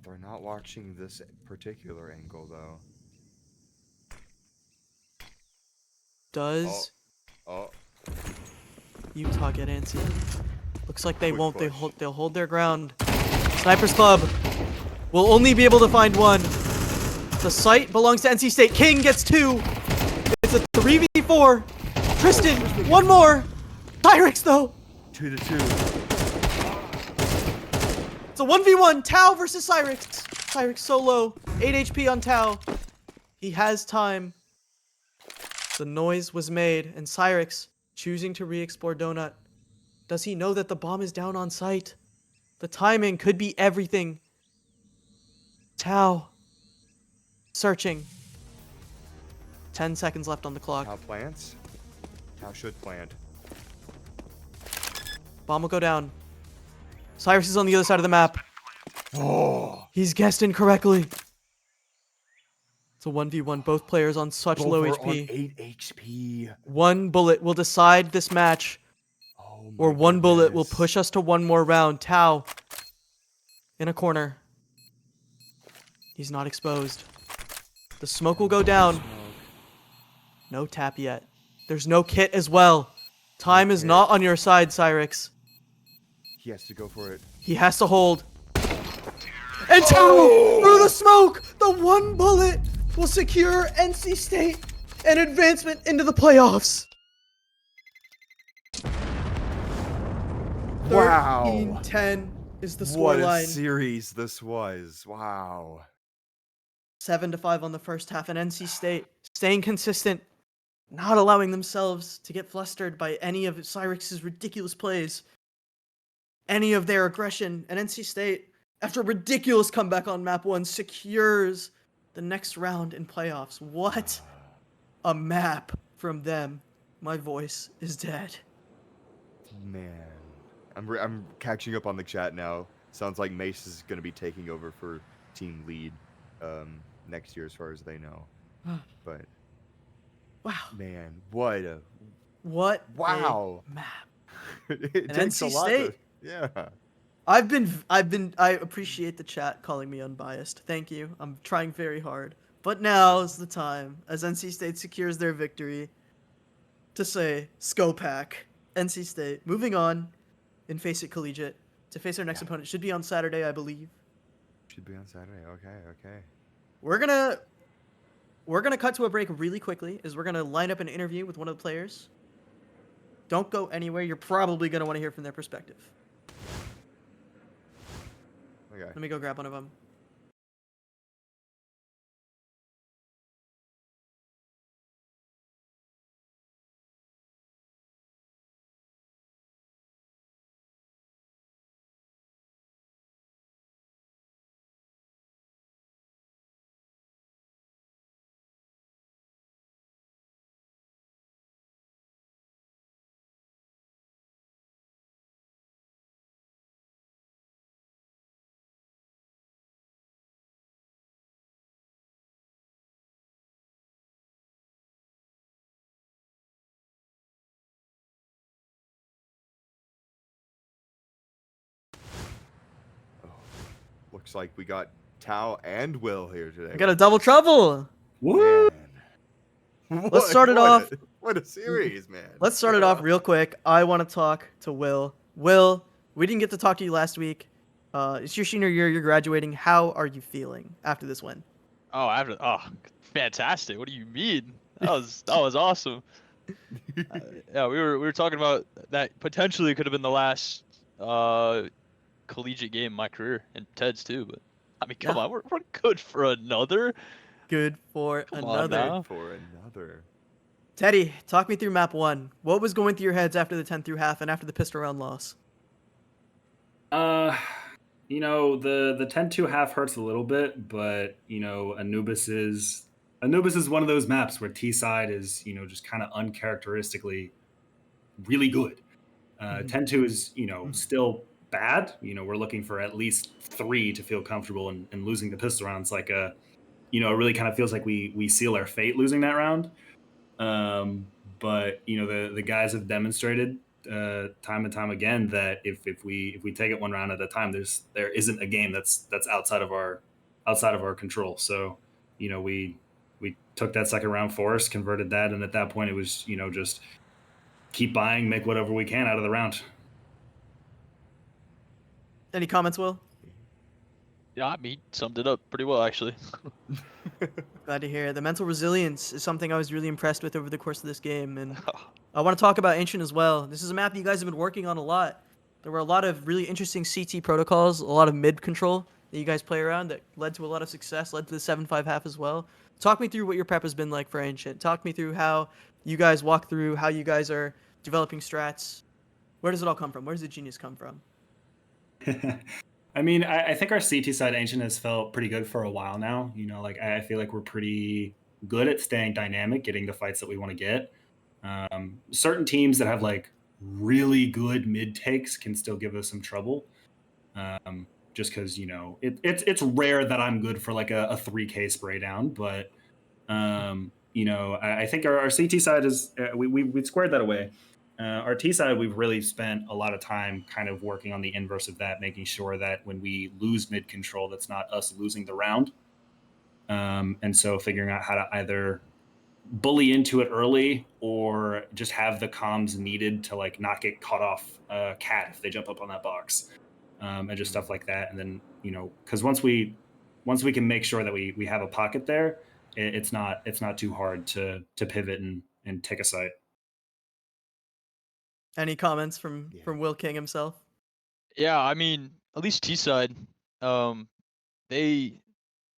They're not watching this particular angle, though. Does Oh, Utah get antsy? Looks like they Quick won't. push. They'll hold their ground. Sniper's Club will only be able to find 1. The site belongs to NC State. King gets 2. It's a 3v4. Tristan, 1 more. Cyrix though. 2-2. It's a 1v1. Tao versus Cyrix. Cyrix so low. 8 HP on Tao. He has time. The noise was made, and Cyrix choosing to re-explore Donut. Does he know that the bomb is down on site? The timing could be everything. Tao. Searching. 10 seconds left on the clock. How plants? How should plant? Bomb will go down. Cyrix is on the other side of the map. Oh, He's guessed incorrectly. It's a 1v1. Both players on such both low are HP. on 8 HP. One bullet will decide this match, Oh or my one bullet will goodness. push us to one more round. Tao in a corner. He's not exposed. The smoke will go down. No tap yet. There's no kit as well. Time is kit. not on your side, Cyrix. He has to go for it. He has to hold. And Tao through the smoke! The one bullet will secure NC State an advancement into the playoffs. Wow. 13-10 is the What a scoreline. series this was. Wow. 7-5 on the first half, and NC State staying consistent, not allowing themselves to get flustered by any of Cyrix's ridiculous plays, any of their aggression. And NC State, after a ridiculous comeback on map 1, secures the next round in playoffs. What a map from them. My voice is dead. Man. I'm catching up on the chat now. Sounds like Mace is going to be taking over for team lead next year as far as they know. But Wow. man, what a A map. it And takes a NC lot State. yeah. I appreciate the chat calling me unbiased. Thank you. I'm trying very hard. But now is the time, as NC State secures their victory, to say, Skopak, NC State. Moving on in Faceit Collegiate to face our next opponent. Should be on Saturday, I believe. Should be on Saturday. Okay. We're gonna cut to a break really quickly, as we're gonna line up an interview with one of the players. Don't go anywhere. You're probably gonna want to hear from their perspective. Okay. Let me go grab one of them. Looks like we got Tao and Will here today. I got a double trouble. Man. Let's start it off. What a series, man. Let's start it off real quick. I want to talk to Will. Will, we didn't get to talk to you last week. It's your senior year. You're graduating. How are you feeling after this win? Fantastic. What do you mean? That was awesome. Yeah, we were talking about that potentially could have been the last collegiate game in my career, and Ted's too. But I mean, come on, we're good for another. Good for Come on another. now. For another. Teddy, talk me through map 1. What was going through your heads after the 10 through half and after the pistol round loss? The 10-2 half hurts a little bit, but Anubis is one of those maps where T side is just kind of uncharacteristically really good. 10-2 is still bad. We're looking for at least 3 to feel comfortable, and losing the pistol rounds like it really kind of feels like we seal our fate losing that round. But the guys have demonstrated time and time again that if we take it one round at a time, there isn't a game that's outside of our control. So we took that second round for us, converted that, and at that point it was just keep buying, make whatever we can out of the round. Any comments, Will? Yeah, I mean, summed it up pretty well actually. Glad to hear. The mental resilience is something I was really impressed with over the course of this game, and I want to talk about Ancient as well. This is a map that you guys have been working on a lot. There were a lot of really interesting CT protocols, a lot of mid control that you guys play around that led to a lot of success, led to the 7-5 half as well. Talk me through what your prep has been like for Ancient. Talk me through how you guys walk through, how you guys are developing strats. Where does it all come from? Where does the genius come from? I mean, I think our CT side Ancient has felt pretty good for a while now. I feel like we're pretty good at staying dynamic, getting the fights that we want to get. Certain teams that have like really good mid takes can still give us some trouble. just because it's rare that I'm good for like a 3K spray down, but I think our CT side is we squared that away. Our T side, we've really spent a lot of time kind of working on the inverse of that, making sure that when we lose mid control, that's not us losing the round. And so figuring out how to either bully into it early or just have the comms needed to like not get caught off cat if they jump up on that box, and just stuff like that. And then because once we can make sure that we have a pocket there, it's not too hard to pivot and take a site. Any comments from Will King himself? Yeah, I mean, at least T side, they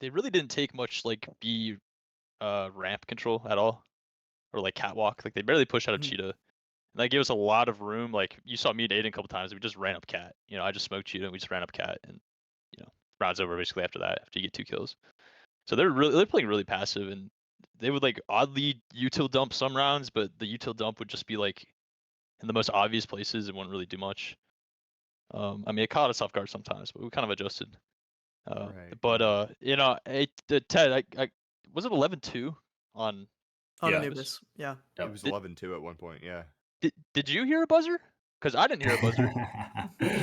really didn't take much like B ramp control at all, or like catwalk. Like they barely pushed out of Cheetah. And that gave us a lot of room. Like you saw me and Aiden a couple times. We just ran up cat. I just smoked Cheetah and we just ran up cat, and round's over basically after that. After you get 2 kills, so they're playing really passive, and they would like oddly util dump some rounds, but the util dump would just be like in the most obvious places and wouldn't really do much. I mean, it caught us off guard sometimes, but we kind of adjusted. Right. But Ted, I was it 11-2 on Anubis? Yeah. It was 11-2 at one point. Yeah. Did you hear a buzzer? Because I didn't hear a buzzer.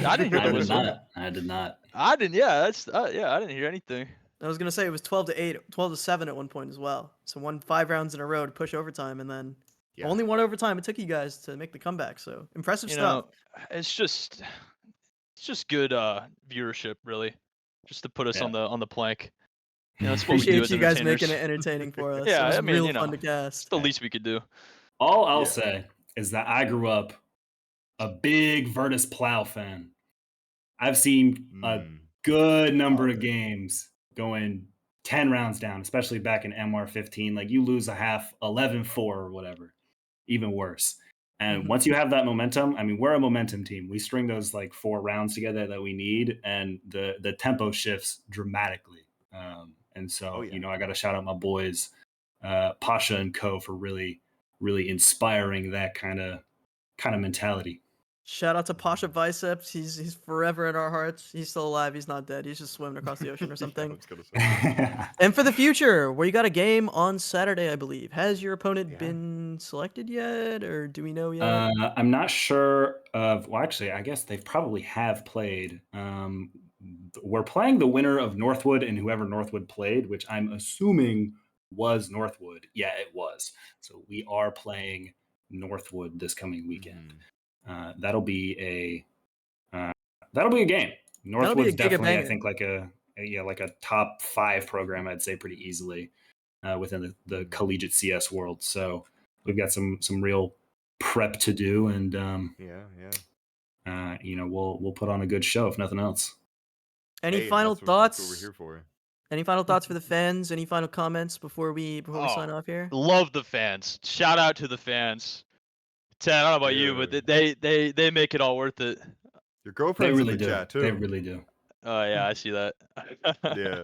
I didn't hear the buzzer. I did not. I didn't. Yeah, that's I didn't hear anything. I was gonna say it was 12-8, 12-7 at one point as well. So won 5 rounds in a row to push overtime, and then only one overtime it took you guys to make the comeback. So impressive stuff. It's just good viewership, really, just to put us on the plank. It's what we do Appreciate as you guys making entertainers. it entertaining for us. Yeah, it was I mean, real fun to it's cast. the least we could do. All I'll say is that I grew up a big Virtus Plow fan. I've seen a good number of games going 10 rounds down, especially back in MR15. Like you lose a half, 11-4 or whatever, even worse. And once you have that momentum, I mean, we're a momentum team. We string those like 4 rounds together that we need, and the tempo shifts dramatically. And so, I got to shout out my boys, Pasha and Co, for really, really inspiring that kind of mentality. Shout out to Pasha Biceps. He's forever in our hearts. He's still alive. He's not dead. He's just swimming across the ocean or something. And for the future, where you got a game on Saturday, I believe. Has your opponent been selected yet, or do we know yet? I'm not sure of. Well, actually, I guess they probably have played. We're playing the winner of Northwood and whoever Northwood played, which I'm assuming was Northwood. Yeah, it was. So we are playing Northwood this coming weekend. That'll be a game. Northwood's definitely, I think, like a top 5 program, I'd say, pretty easily within the collegiate CS world. So we've got some real prep to do, and we'll put on a good show if nothing else. Any final thoughts? That's what we're here for. Any final thoughts for the fans? Any final comments before we sign off here? Love the fans. Shout out to the fans. Ted, I don't know about you, but they make it all worth it. Your girlfriend's really in the chat too. They really do. Oh yeah, I see that. Yeah.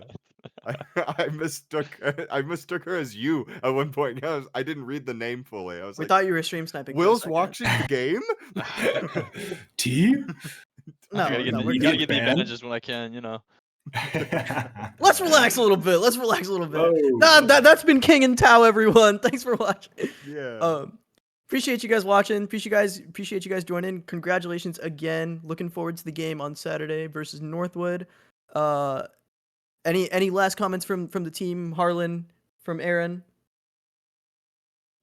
I mistook her as you at one point. I didn't read the name fully. I was We thought you were stream sniping. Will's watching the game? T? No, I gotta get the advantages when I can, Let's relax a little bit. Oh. That's been King and Tao, everyone. Thanks for watching. Yeah. Appreciate you guys watching. Appreciate you guys joining. Congratulations again. Looking forward to the game on Saturday versus Northwood. Any last comments from the team, Harlan, from Aaron?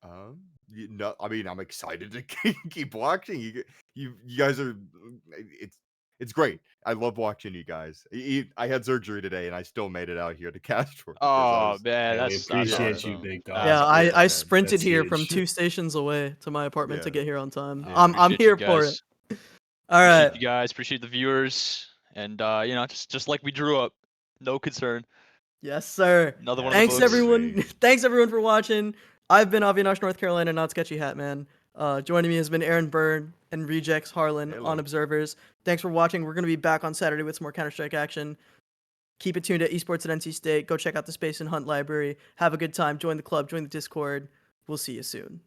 I mean, I'm excited to keep watching. You guys are. It's great. I love watching you guys. I had surgery today, and I still made it out here to Castro. Oh man, we appreciate you, big dog. Yeah, I sprinted That's here huge. from 2 stations away to my apartment to get here on time. Yeah, I'm here for it. All right, appreciate you guys, appreciate the viewers, and just like we drew up, no concern. Yes, sir. Another one. Thanks of the books. everyone. Thanks everyone for watching. I've been Avinash, North Carolina, not Sketchy Hat Man. Joining me has been Aaron Byrne and Rejects Harlan on Observers. Thanks for watching. We're going to be back on Saturday with some more Counter-Strike action. Keep it tuned at Esports at NC State. Go check out the Space and Hunt library. Have a good time. Join the club. Join the Discord. We'll see you soon.